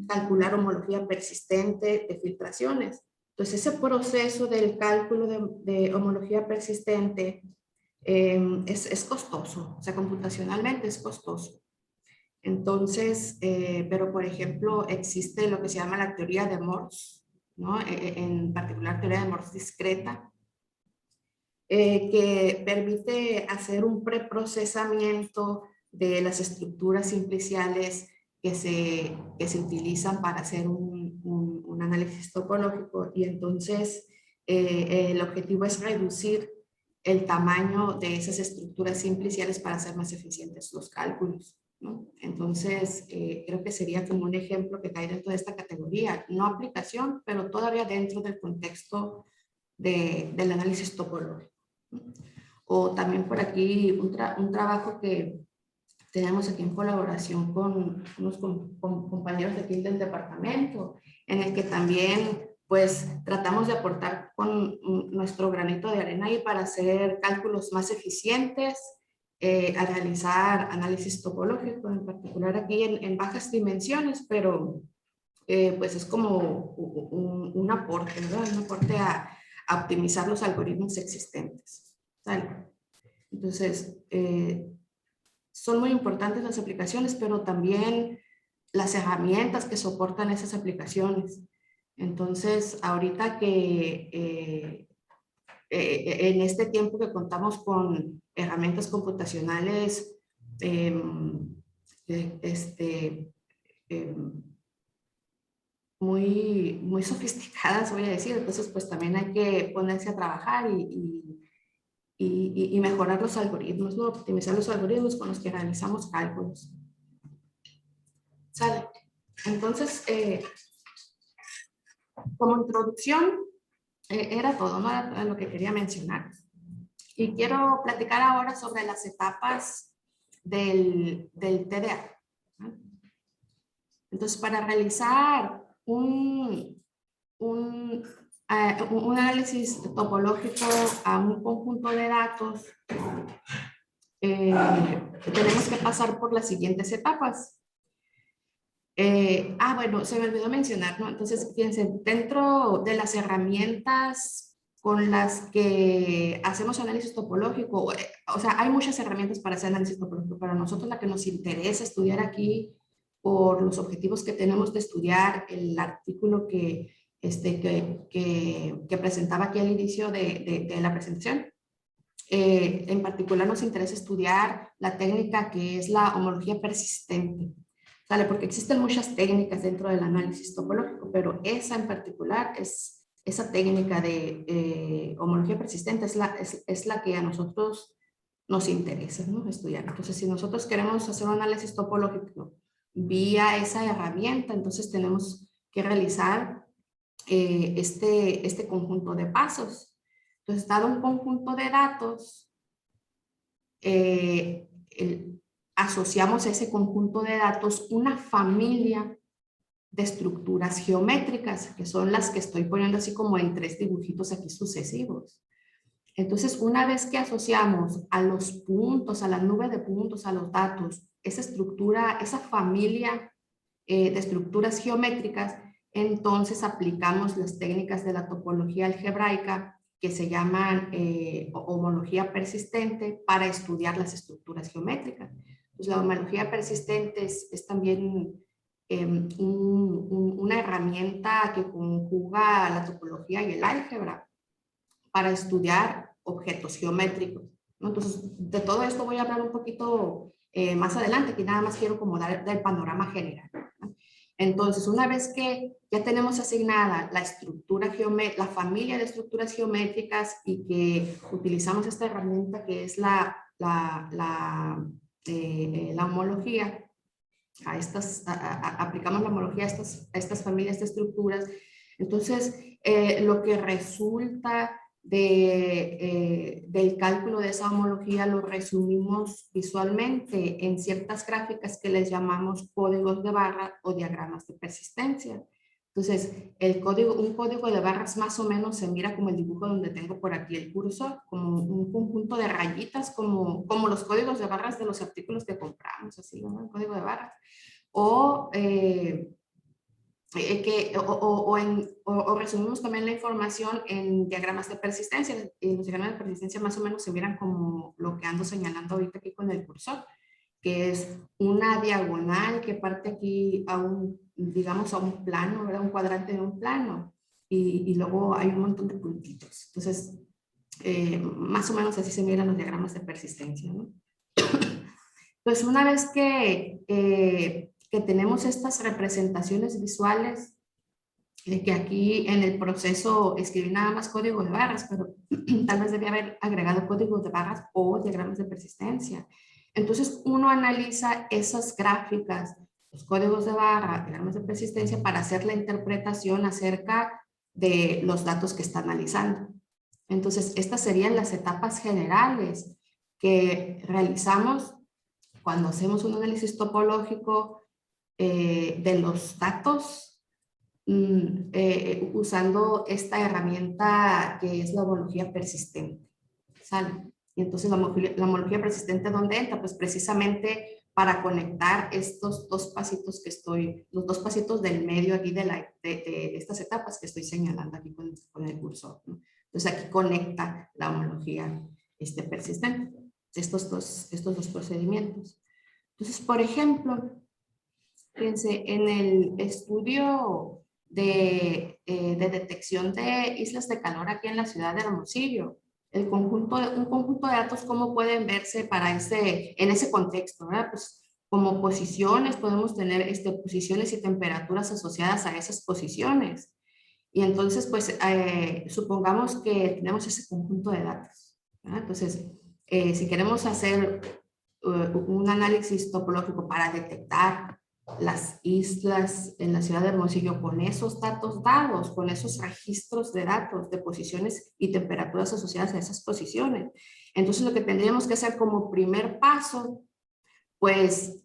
calcular homología persistente de filtraciones. Entonces, ese proceso del cálculo de homología persistente es costoso, o sea, computacionalmente es costoso. Entonces, pero por ejemplo, existe lo que se llama la teoría de Morse, ¿no? En particular, teoría de Morse discreta, que permite hacer un preprocesamiento de las estructuras simpliciales que se utilizan para hacer un análisis topológico, y entonces el objetivo es reducir el tamaño de esas estructuras simpliciales para hacer más eficientes los cálculos, ¿no? Entonces, creo que sería como un ejemplo que cae dentro de esta categoría, no aplicación, pero todavía dentro del contexto del análisis topológico. O también por aquí un trabajo que tenemos aquí en colaboración con unos compañeros de aquí del departamento, en el que también pues tratamos de aportar con nuestro granito de arena y para hacer cálculos más eficientes, a realizar análisis topológico, en particular aquí en bajas dimensiones, pero pues es como un aporte, ¿verdad? Un aporte a optimizar los algoritmos existentes. ¿Sale? Entonces, son muy importantes las aplicaciones, pero también las herramientas que soportan esas aplicaciones. Entonces, ahorita que en este tiempo que contamos con herramientas computacionales muy sofisticadas, voy a decir, entonces pues también hay que ponerse a trabajar y mejorar los algoritmos, ¿no? Optimizar los algoritmos con los que realizamos cálculos. ¿Sale? Entonces, como introducción, era todo, ¿no? Era lo que quería mencionar. Y quiero platicar ahora sobre las etapas del TDA. ¿No? Entonces, para realizar un análisis topológico a un conjunto de datos, tenemos que pasar por las siguientes etapas. Bueno, se me olvidó mencionar, ¿no? Entonces, fíjense, dentro de las herramientas con las que hacemos análisis topológico, o sea, hay muchas herramientas para hacer análisis topológico, pero a nosotros la que nos interesa estudiar aquí, por los objetivos que tenemos de estudiar, el artículo que presentaba aquí al inicio de la presentación, en particular nos interesa estudiar la técnica que es la homología persistente. ¿Sale? Porque existen muchas técnicas dentro del análisis topológico, pero esa en particular es esa técnica de homología persistente es la que a nosotros nos interesa, ¿no? Estudiar. Entonces, si nosotros queremos hacer un análisis topológico vía esa herramienta, entonces tenemos que realizar este conjunto de pasos. Entonces, dado un conjunto de datos, asociamos a ese conjunto de datos una familia de estructuras geométricas, que son las que estoy poniendo así como en 3 dibujitos aquí sucesivos. Entonces, una vez que asociamos a los puntos, a la nube de puntos, a los datos, esa estructura, esa familia de estructuras geométricas, entonces aplicamos las técnicas de la topología algebraica que se llaman homología persistente para estudiar las estructuras geométricas. Pues la homología persistente es también una herramienta que conjuga la topología y el álgebra para estudiar objetos geométricos, ¿no? Entonces, de todo esto voy a hablar un poquito más adelante, que nada más quiero como dar el panorama general, ¿no? Entonces, una vez que ya tenemos asignada la estructura la familia de estructuras geométricas y que utilizamos esta herramienta que es la homología, aplicamos la homología a estas familias de estructuras, entonces lo que resulta del cálculo de esa homología lo resumimos visualmente en ciertas gráficas que les llamamos códigos de barra o diagramas de persistencia. Entonces, un código de barras más o menos se mira como el dibujo donde tengo por aquí el cursor, como un conjunto de rayitas, como los códigos de barras de los artículos que compramos, así, ¿no? El código de barras. O resumimos también la información en diagramas de persistencia. Y los diagramas de persistencia más o menos se miran como lo que ando señalando ahorita aquí con el cursor, que es una diagonal que parte aquí digamos a un plano, ¿verdad? Un cuadrante de un plano, y luego hay un montón de puntitos. Entonces, más o menos así se miran los diagramas de persistencia, ¿no? Pues una vez que tenemos estas representaciones visuales, que aquí en el proceso escribí nada más código de barras, pero tal vez debía haber agregado códigos de barras o diagramas de persistencia. Entonces uno analiza esas gráficas, los códigos de barra, diagramas de persistencia, para hacer la interpretación acerca de los datos que está analizando. Entonces estas serían las etapas generales que realizamos cuando hacemos un análisis topológico de los datos, usando esta herramienta que es la homología persistente. ¿Sale? Y entonces la homología persistente, ¿dónde entra? Pues precisamente para conectar estos dos pasitos los dos pasitos del medio aquí de estas etapas que estoy señalando aquí con el cursor, ¿no? Entonces aquí conecta la homología persistente, estos dos procedimientos. Entonces, por ejemplo, fíjense, en el estudio de detección de islas de calor aquí en la ciudad de Hermosillo, un conjunto de datos, ¿cómo pueden verse en ese contexto? ¿Verdad? Pues como posiciones, podemos tener posiciones y temperaturas asociadas a esas posiciones. Y entonces, pues, supongamos que tenemos ese conjunto de datos, ¿verdad? Entonces, si queremos hacer un análisis topológico para detectar las islas en la ciudad de Hermosillo con esos datos dados, con esos registros de datos de posiciones y temperaturas asociadas a esas posiciones. Entonces lo que tendríamos que hacer como primer paso, pues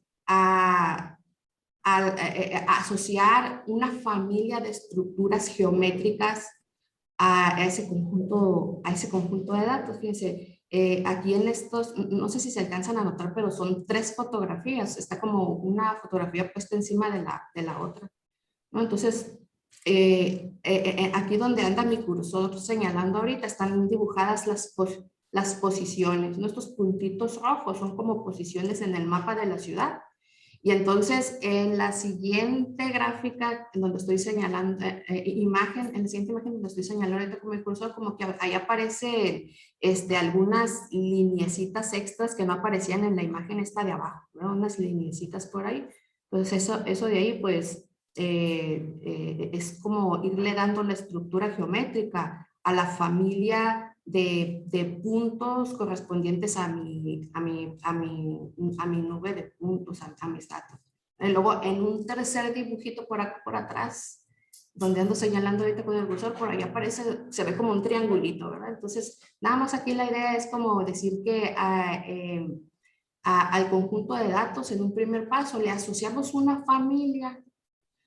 asociar una familia de estructuras geométricas a ese conjunto de datos. Fíjense, aquí en estos, no sé si se alcanzan a notar, pero son 3 fotografías. Está como una fotografía puesta encima de la otra, ¿no? Entonces, aquí donde anda mi cursor señalando ahorita, están dibujadas las posiciones, ¿no? Estos puntitos rojos son como posiciones en el mapa de la ciudad. Y entonces, en la siguiente gráfica, en donde estoy señalando, en la siguiente imagen donde estoy señalando ahorita con mi cursor, como que ahí aparecen algunas lineecitas extras que no aparecían en la imagen esta de abajo, ¿no? Unas lineecitas por ahí. Entonces, eso de ahí, pues, es como irle dando la estructura geométrica a la familia de puntos correspondientes a mi nube de puntos, a mis datos. Y luego en un tercer dibujito por acá por atrás, donde ando señalando ahorita con el cursor, por ahí aparece, se ve como un triangulito, ¿verdad? Entonces, nada más aquí la idea es como decir que al conjunto de datos en un primer paso le asociamos una familia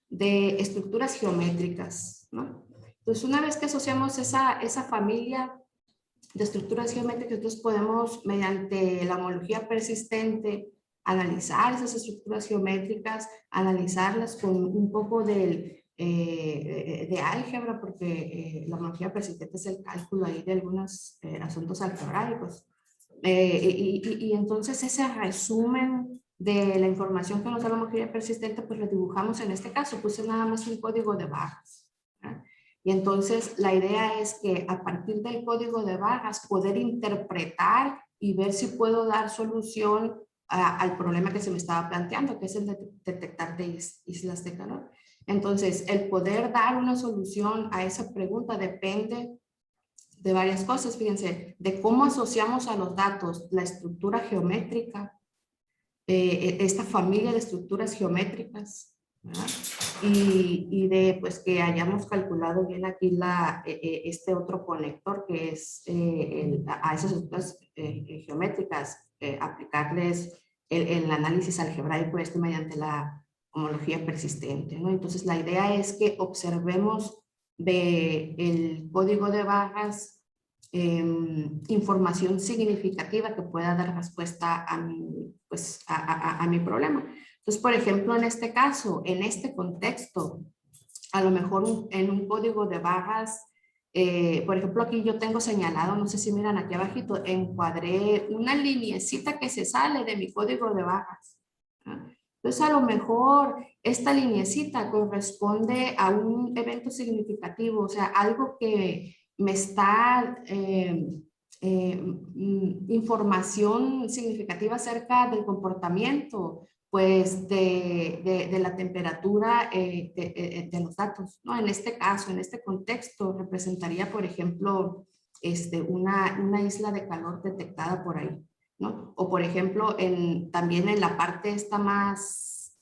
de estructuras geométricas, ¿no? Entonces, una vez que asociamos esa familia de estructuras geométricas, entonces podemos, mediante la homología persistente, analizar esas estructuras geométricas, analizarlas con un poco de álgebra, porque la homología persistente es el cálculo ahí de algunos asuntos algebraicos. Y entonces ese resumen de la información que nos da la homología persistente, pues lo dibujamos en este caso, pues es nada más un código de barras, ¿verdad? Y entonces la idea es que a partir del código de barras poder interpretar y ver si puedo dar solución al problema que se me estaba planteando, que es el de detectar de islas de calor. Entonces, el poder dar una solución a esa pregunta depende de varias cosas, fíjense, de cómo asociamos a los datos la estructura geométrica, esta familia de estructuras geométricas, ¿verdad? Y de pues que hayamos calculado bien aquí este otro conector que es a esas estructuras geométricas, aplicarles el análisis algebraico mediante la homología persistente, ¿no? Entonces la idea es que observemos del código de barras información significativa que pueda dar respuesta a mi problema. Entonces, por ejemplo, en este caso, en este contexto, a lo mejor en un código de barras, por ejemplo, aquí yo tengo señalado, no sé si miran aquí abajito, encuadré una lineecita que se sale de mi código de barras, ¿no? Entonces, a lo mejor esta lineecita corresponde a un evento significativo, o sea, algo que me está información significativa acerca del comportamiento, pues de la temperatura de los datos, ¿no? En este caso, en este contexto, representaría, por ejemplo, una isla de calor detectada por ahí, ¿no? O por ejemplo, también en la parte esta más,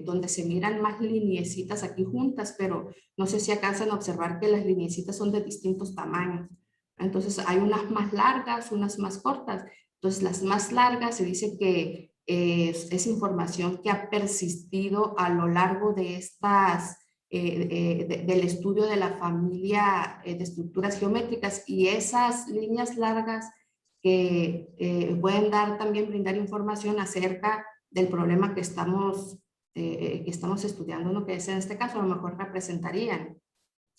donde se miran más lineecitas aquí juntas, pero no sé si alcanzan a observar que las lineecitas son de distintos tamaños. Entonces hay unas más largas, unas más cortas. Entonces las más largas se dice que es información que ha persistido a lo largo de estas, del estudio de la familia de estructuras geométricas, y esas líneas largas que pueden también brindar información acerca del problema que estamos estudiando, ¿no? Que es en este caso a lo mejor representarían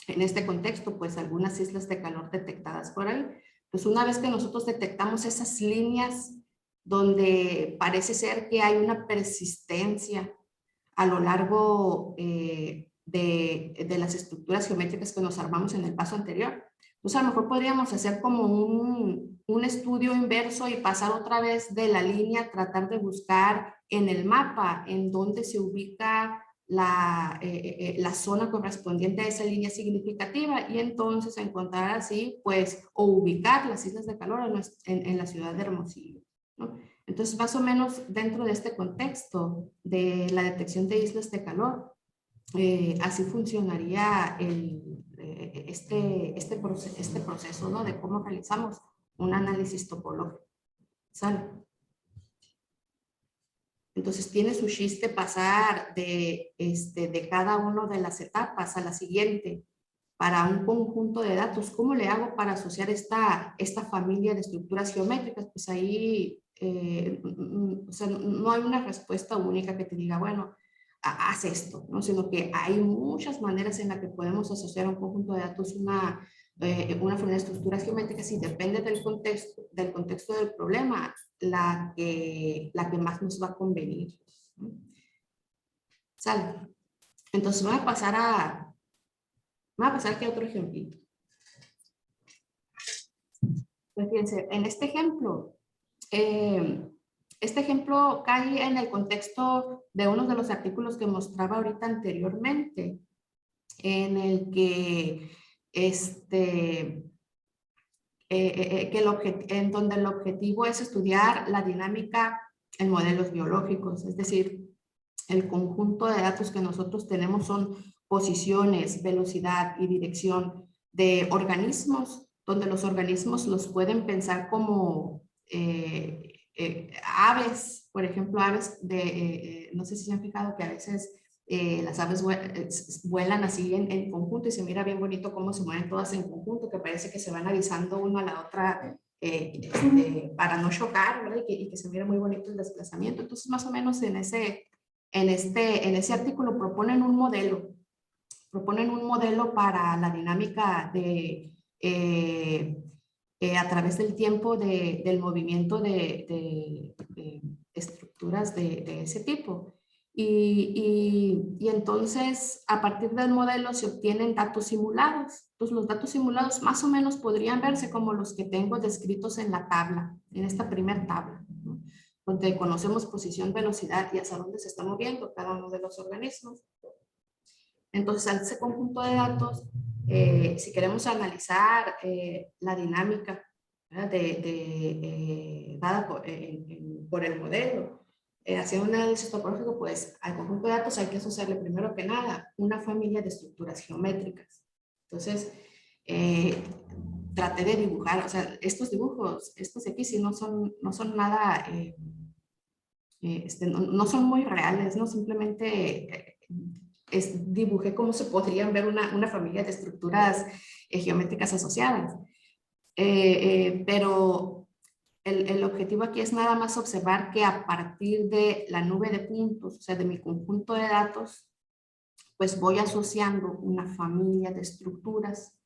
en este contexto pues algunas islas de calor detectadas por ahí. Pues una vez que nosotros detectamos esas líneas donde parece ser que hay una persistencia a lo largo de las estructuras geométricas que nos armamos en el paso anterior, pues a lo mejor podríamos hacer como un estudio inverso y pasar otra vez de la línea, tratar de buscar en el mapa en dónde se ubica la zona correspondiente a esa línea significativa, y entonces encontrar así, pues, o ubicar las islas de calor en la ciudad de Hermosillo, ¿no? Entonces, más o menos dentro de este contexto de la detección de islas de calor, así funcionaría este proceso, ¿no? De cómo realizamos un análisis topológico. ¿Sale? Entonces tiene su chiste pasar de cada una de las etapas a la siguiente para un conjunto de datos. ¿Cómo le hago para asociar esta familia de estructuras geométricas? Pues ahí o sea, no hay una respuesta única que te diga, bueno, haz esto, ¿no? Sino que hay muchas maneras en las que podemos asociar a un conjunto de datos una familia de estructuras geométricas, y depende del contexto del problema la que más nos va a convenir, ¿no? ¿Sale? Entonces voy a pasar aquí a otro ejemplito. Pues fíjense, en este ejemplo cae en el contexto de uno de los artículos que mostraba ahorita anteriormente, en el que en donde el objetivo es estudiar la dinámica en modelos biológicos, es decir, el conjunto de datos que nosotros tenemos son posiciones, velocidad y dirección de organismos, donde los organismos los pueden pensar como aves, por ejemplo, aves no sé si se han fijado que a veces las aves vuelan así en conjunto, y se mira bien bonito cómo se mueven todas en conjunto, que parece que se van avisando una a la otra para no chocar, ¿verdad? Y que se mira muy bonito el desplazamiento. Entonces, más o menos en ese artículo proponen un modelo para la dinámica a través del tiempo del movimiento de estructuras de ese tipo. Y entonces, a partir del modelo se obtienen datos simulados. Entonces, los datos simulados más o menos podrían verse como los que tengo descritos en la tabla, en esta primera tabla, ¿no? Donde conocemos posición, velocidad y hacia dónde se está moviendo cada uno de los organismos. Entonces, a ese conjunto de datos, si queremos analizar la dinámica, ¿verdad? Dada por el modelo, haciendo un análisis topológico, pues al conjunto de datos hay que asociarle primero que nada una familia de estructuras geométricas. Entonces, traté de dibujar, o sea, estos dibujos, estos de aquí sí no son nada, no son muy reales, ¿no? Simplemente dibujé cómo se podrían ver una familia de estructuras geométricas asociadas. Pero el objetivo aquí es nada más observar que a partir de la nube de puntos, o sea, de mi conjunto de datos, pues voy asociando una familia de estructuras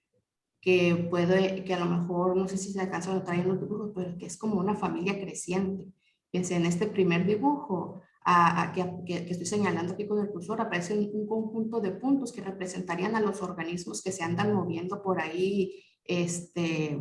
que a lo mejor, no sé si se alcanza a notar en los dibujos, pero que es como una familia creciente. Fíjense, en este primer dibujo que estoy señalando aquí con el cursor, aparece un conjunto de puntos que representarían a los organismos que se andan moviendo por ahí, que se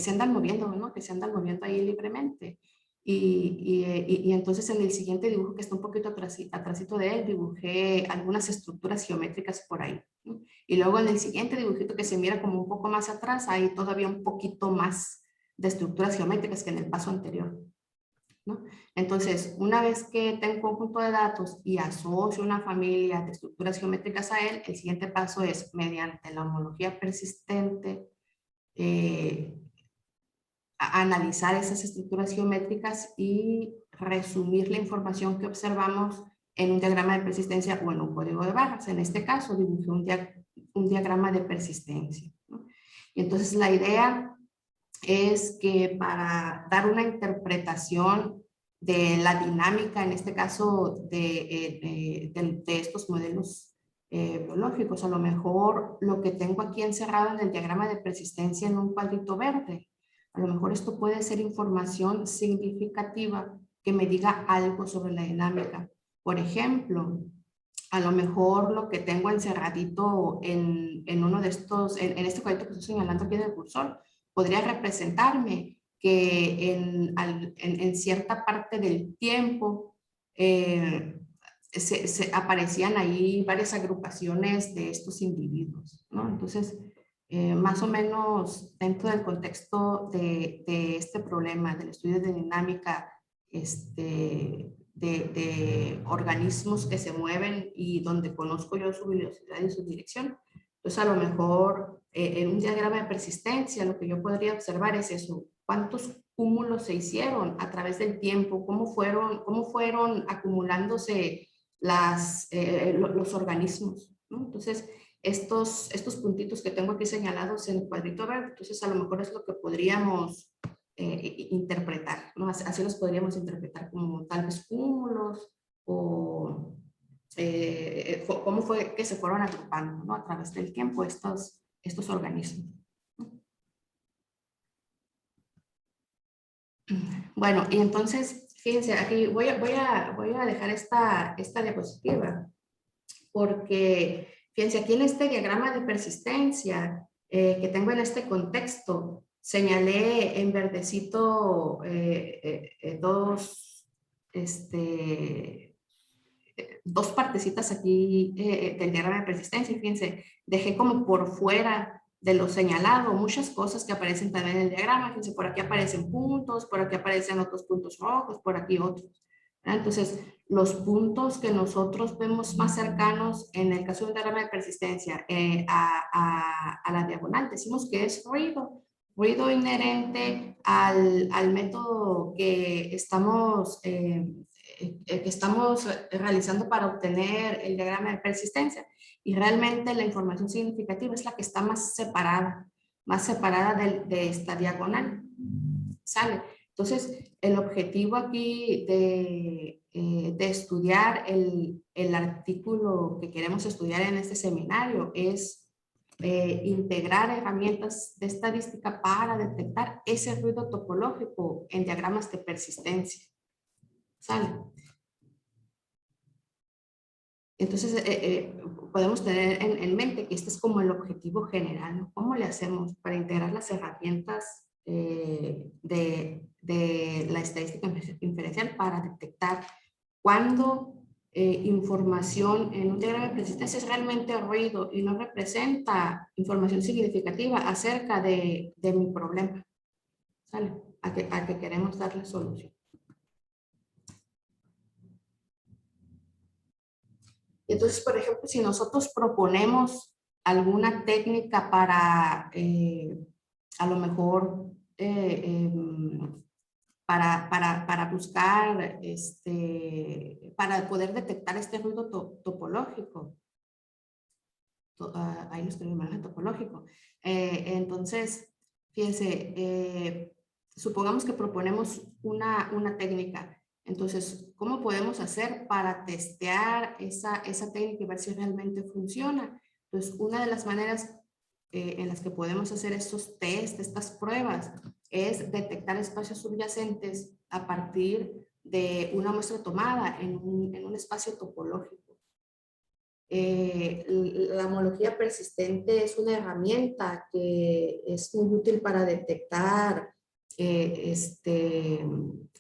andan moviendo, ¿no? Que se andan moviendo ahí libremente. Y entonces en el siguiente dibujo, que está un poquito atrásito de él, dibujé algunas estructuras geométricas por ahí, ¿no? Y luego en el siguiente dibujito, que se mira como un poco más atrás, hay todavía un poquito más de estructuras geométricas que en el paso anterior, ¿no? Entonces, una vez que tengo un conjunto de datos y asocio una familia de estructuras geométricas a él, el siguiente paso es, mediante la homología persistente, analizar esas estructuras geométricas y resumir la información que observamos en un diagrama de persistencia o en un código de barras. En este caso, dibujé un diagrama de persistencia, ¿no? Y entonces la idea es que para dar una interpretación de la dinámica, en este caso de estos modelos biológicos, a lo mejor lo que tengo aquí encerrado en el diagrama de persistencia en un cuadrito verde, a lo mejor esto puede ser información significativa que me diga algo sobre la dinámica. Por ejemplo, a lo mejor lo que tengo encerradito en uno de estos, en este cuadrito que estoy señalando aquí en el cursor, podría representarme que en cierta parte del tiempo aparecían ahí varias agrupaciones de estos individuos, ¿no? Entonces, más o menos dentro del contexto de este problema del estudio de dinámica de organismos que se mueven y donde conozco yo su velocidad y su dirección. Entonces, a lo mejor en un diagrama de persistencia lo que yo podría observar es eso, cuántos cúmulos se hicieron a través del tiempo, cómo fueron acumulándose los organismos, ¿no? Entonces, estos puntitos que tengo aquí señalados en el cuadrito verde, entonces a lo mejor es lo que podríamos interpretar, ¿no? Así los podríamos interpretar como tal vez cúmulos o cómo fue que se fueron agrupando, ¿no? A través del tiempo estos organismos. Bueno, y entonces, fíjense, aquí voy a dejar esta diapositiva porque, fíjense, aquí en este diagrama de persistencia que tengo en este contexto, señalé en verdecito dos partecitas aquí del diagrama de persistencia. Fíjense, dejé como por fuera de lo señalado muchas cosas que aparecen también en el diagrama. Fíjense, por aquí aparecen puntos, por aquí aparecen otros puntos rojos, por aquí otros. Entonces, los puntos que nosotros vemos más cercanos en el caso de un diagrama de persistencia a la diagonal, decimos que es ruido inherente al método que estamos realizando para obtener el diagrama de persistencia. Y realmente la información significativa es la que está más separada de esta diagonal. ¿Sale? Entonces, el objetivo aquí de estudiar el artículo que queremos estudiar en este seminario es integrar herramientas de estadística para detectar ese ruido topológico en diagramas de persistencia. ¿Sale? Entonces, podemos tener en mente que este es como el objetivo general, ¿no? ¿Cómo le hacemos para integrar las herramientas de la estadística inferencial para detectar cuándo información en un diagrama de persistencia es realmente ruido y no representa información significativa acerca de mi problema? ¿Sale? A que queremos darle solución. Entonces, por ejemplo, si nosotros proponemos alguna técnica para, a lo mejor, para buscar, para poder detectar este ruido topológico, ahí lo escribí mal, topológico. Entonces, fíjense, supongamos que proponemos una técnica. Entonces, ¿cómo podemos hacer para testear esa técnica y ver si realmente funciona? Entonces, una de las maneras en las que podemos hacer estos test, estas pruebas, es detectar espacios subyacentes a partir de una muestra tomada en un espacio topológico. La homología persistente es una herramienta que es muy útil para detectar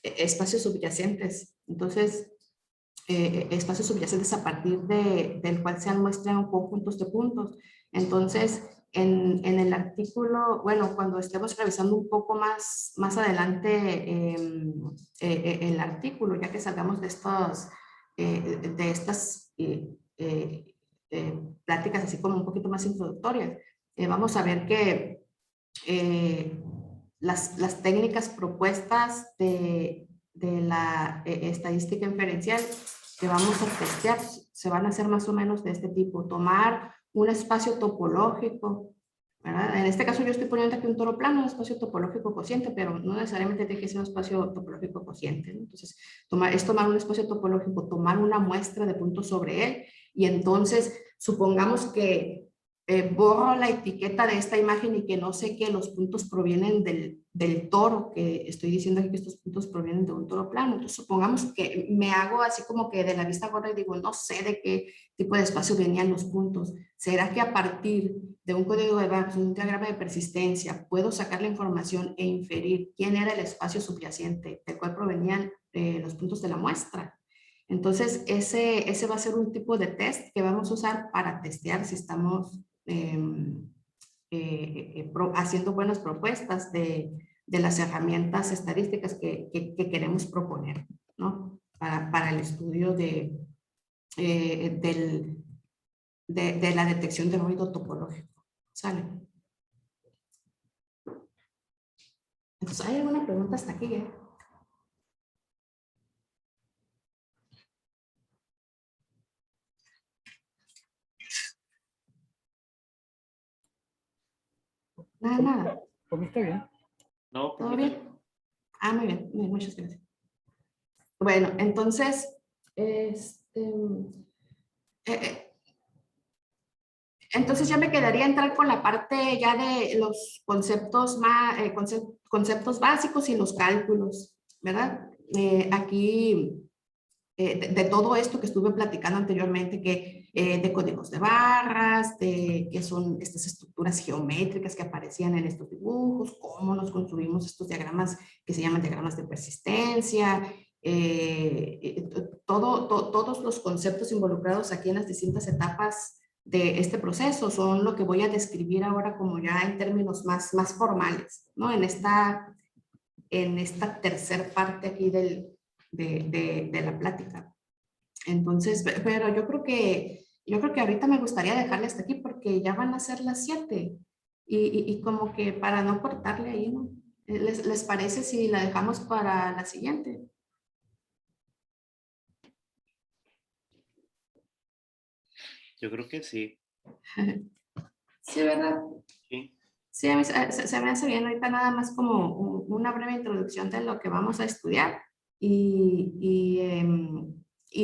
espacios subyacentes. Entonces, espacios subyacentes a partir del cual se muestran conjuntos de puntos. Entonces, en el artículo, bueno, cuando estemos revisando un poco más adelante el artículo, ya que salgamos de estas pláticas así como un poquito más introductorias, vamos a ver que las técnicas propuestas de la estadística inferencial que vamos a testear se van a hacer más o menos de este tipo. Tomar un espacio topológico, ¿verdad? En este caso yo estoy poniendo aquí un toro plano, un espacio topológico cociente, pero no necesariamente tiene que ser un espacio topológico cociente, ¿no? Entonces, tomar un espacio topológico, tomar una muestra de puntos sobre él, y entonces supongamos que borro la etiqueta de esta imagen y que no sé que los puntos provienen del toro, que estoy diciendo aquí que estos puntos provienen de un toro plano. Entonces supongamos que me hago así como que de la vista gorda y digo, no sé de qué tipo de espacio venían los puntos. ¿Será que a partir de un código de barras, un diagrama de persistencia, puedo sacar la información e inferir quién era el espacio subyacente del cual provenían los puntos de la muestra? Entonces, ese va a ser un tipo de test que vamos a usar para testear si estamos haciendo buenas propuestas de las herramientas estadísticas que queremos proponer, ¿no? Para el estudio de la detección de ruido topológico. ¿Sale? Entonces, ¿hay alguna pregunta hasta aquí? Nada. Por mí está bien. No, ¿Todo bien? Muy bien, muchas gracias. Bueno, entonces, entonces ya me quedaría entrar con la parte ya de los conceptos más, conceptos básicos y los cálculos, ¿verdad? Aquí, de todo esto que estuve platicando anteriormente, que de códigos de barras, de qué son estas estructuras geométricas que aparecían en estos dibujos, cómo nos construimos estos diagramas que se llaman diagramas de persistencia, todos los conceptos involucrados aquí en las distintas etapas de este proceso son lo que voy a describir ahora como ya en términos más formales, ¿no? En esta tercer parte aquí de la plática. Entonces, pero yo creo que ahorita me gustaría dejarle hasta aquí porque ya van a ser las 7 y como que para no cortarle ahí, ¿no? ¿Les parece si la dejamos para la siguiente? yo creo que sí. Sí, ¿verdad? Sí. Sí, a mí se me hace bien ahorita nada más como una breve introducción de lo que vamos a estudiar y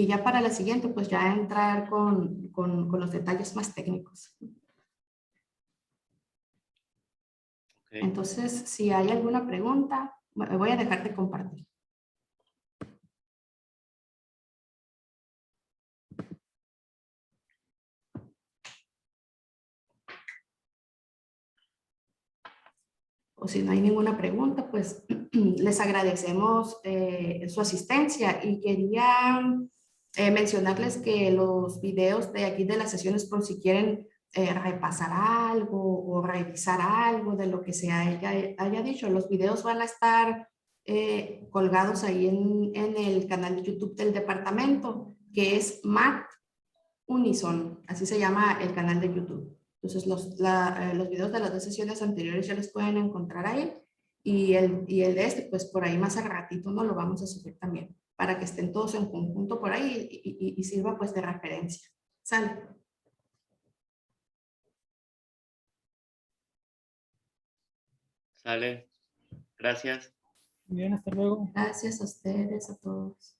ya para la siguiente pues ya entrar con los detalles más técnicos. Okay. Entonces, si hay alguna pregunta, voy a dejar de compartir. O si no hay ninguna pregunta, pues les agradecemos su asistencia y quería mencionarles que los videos de aquí de las sesiones, por si quieren repasar algo o revisar algo de lo que se haya dicho, los videos van a estar colgados ahí en el canal de YouTube del departamento, que es Math Unison, así se llama el canal de YouTube. Entonces, los videos de las 2 sesiones anteriores ya los pueden encontrar ahí. Y el de este, pues por ahí más al ratito no lo vamos a subir también, para que estén todos en conjunto por ahí y sirva pues de referencia. ¿Sale? Sale. Gracias. Bien, hasta luego. Gracias a ustedes, a todos.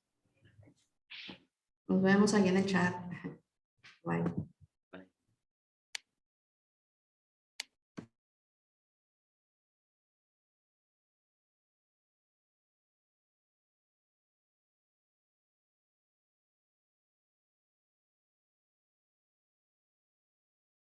Nos vemos ahí en el chat. Bye.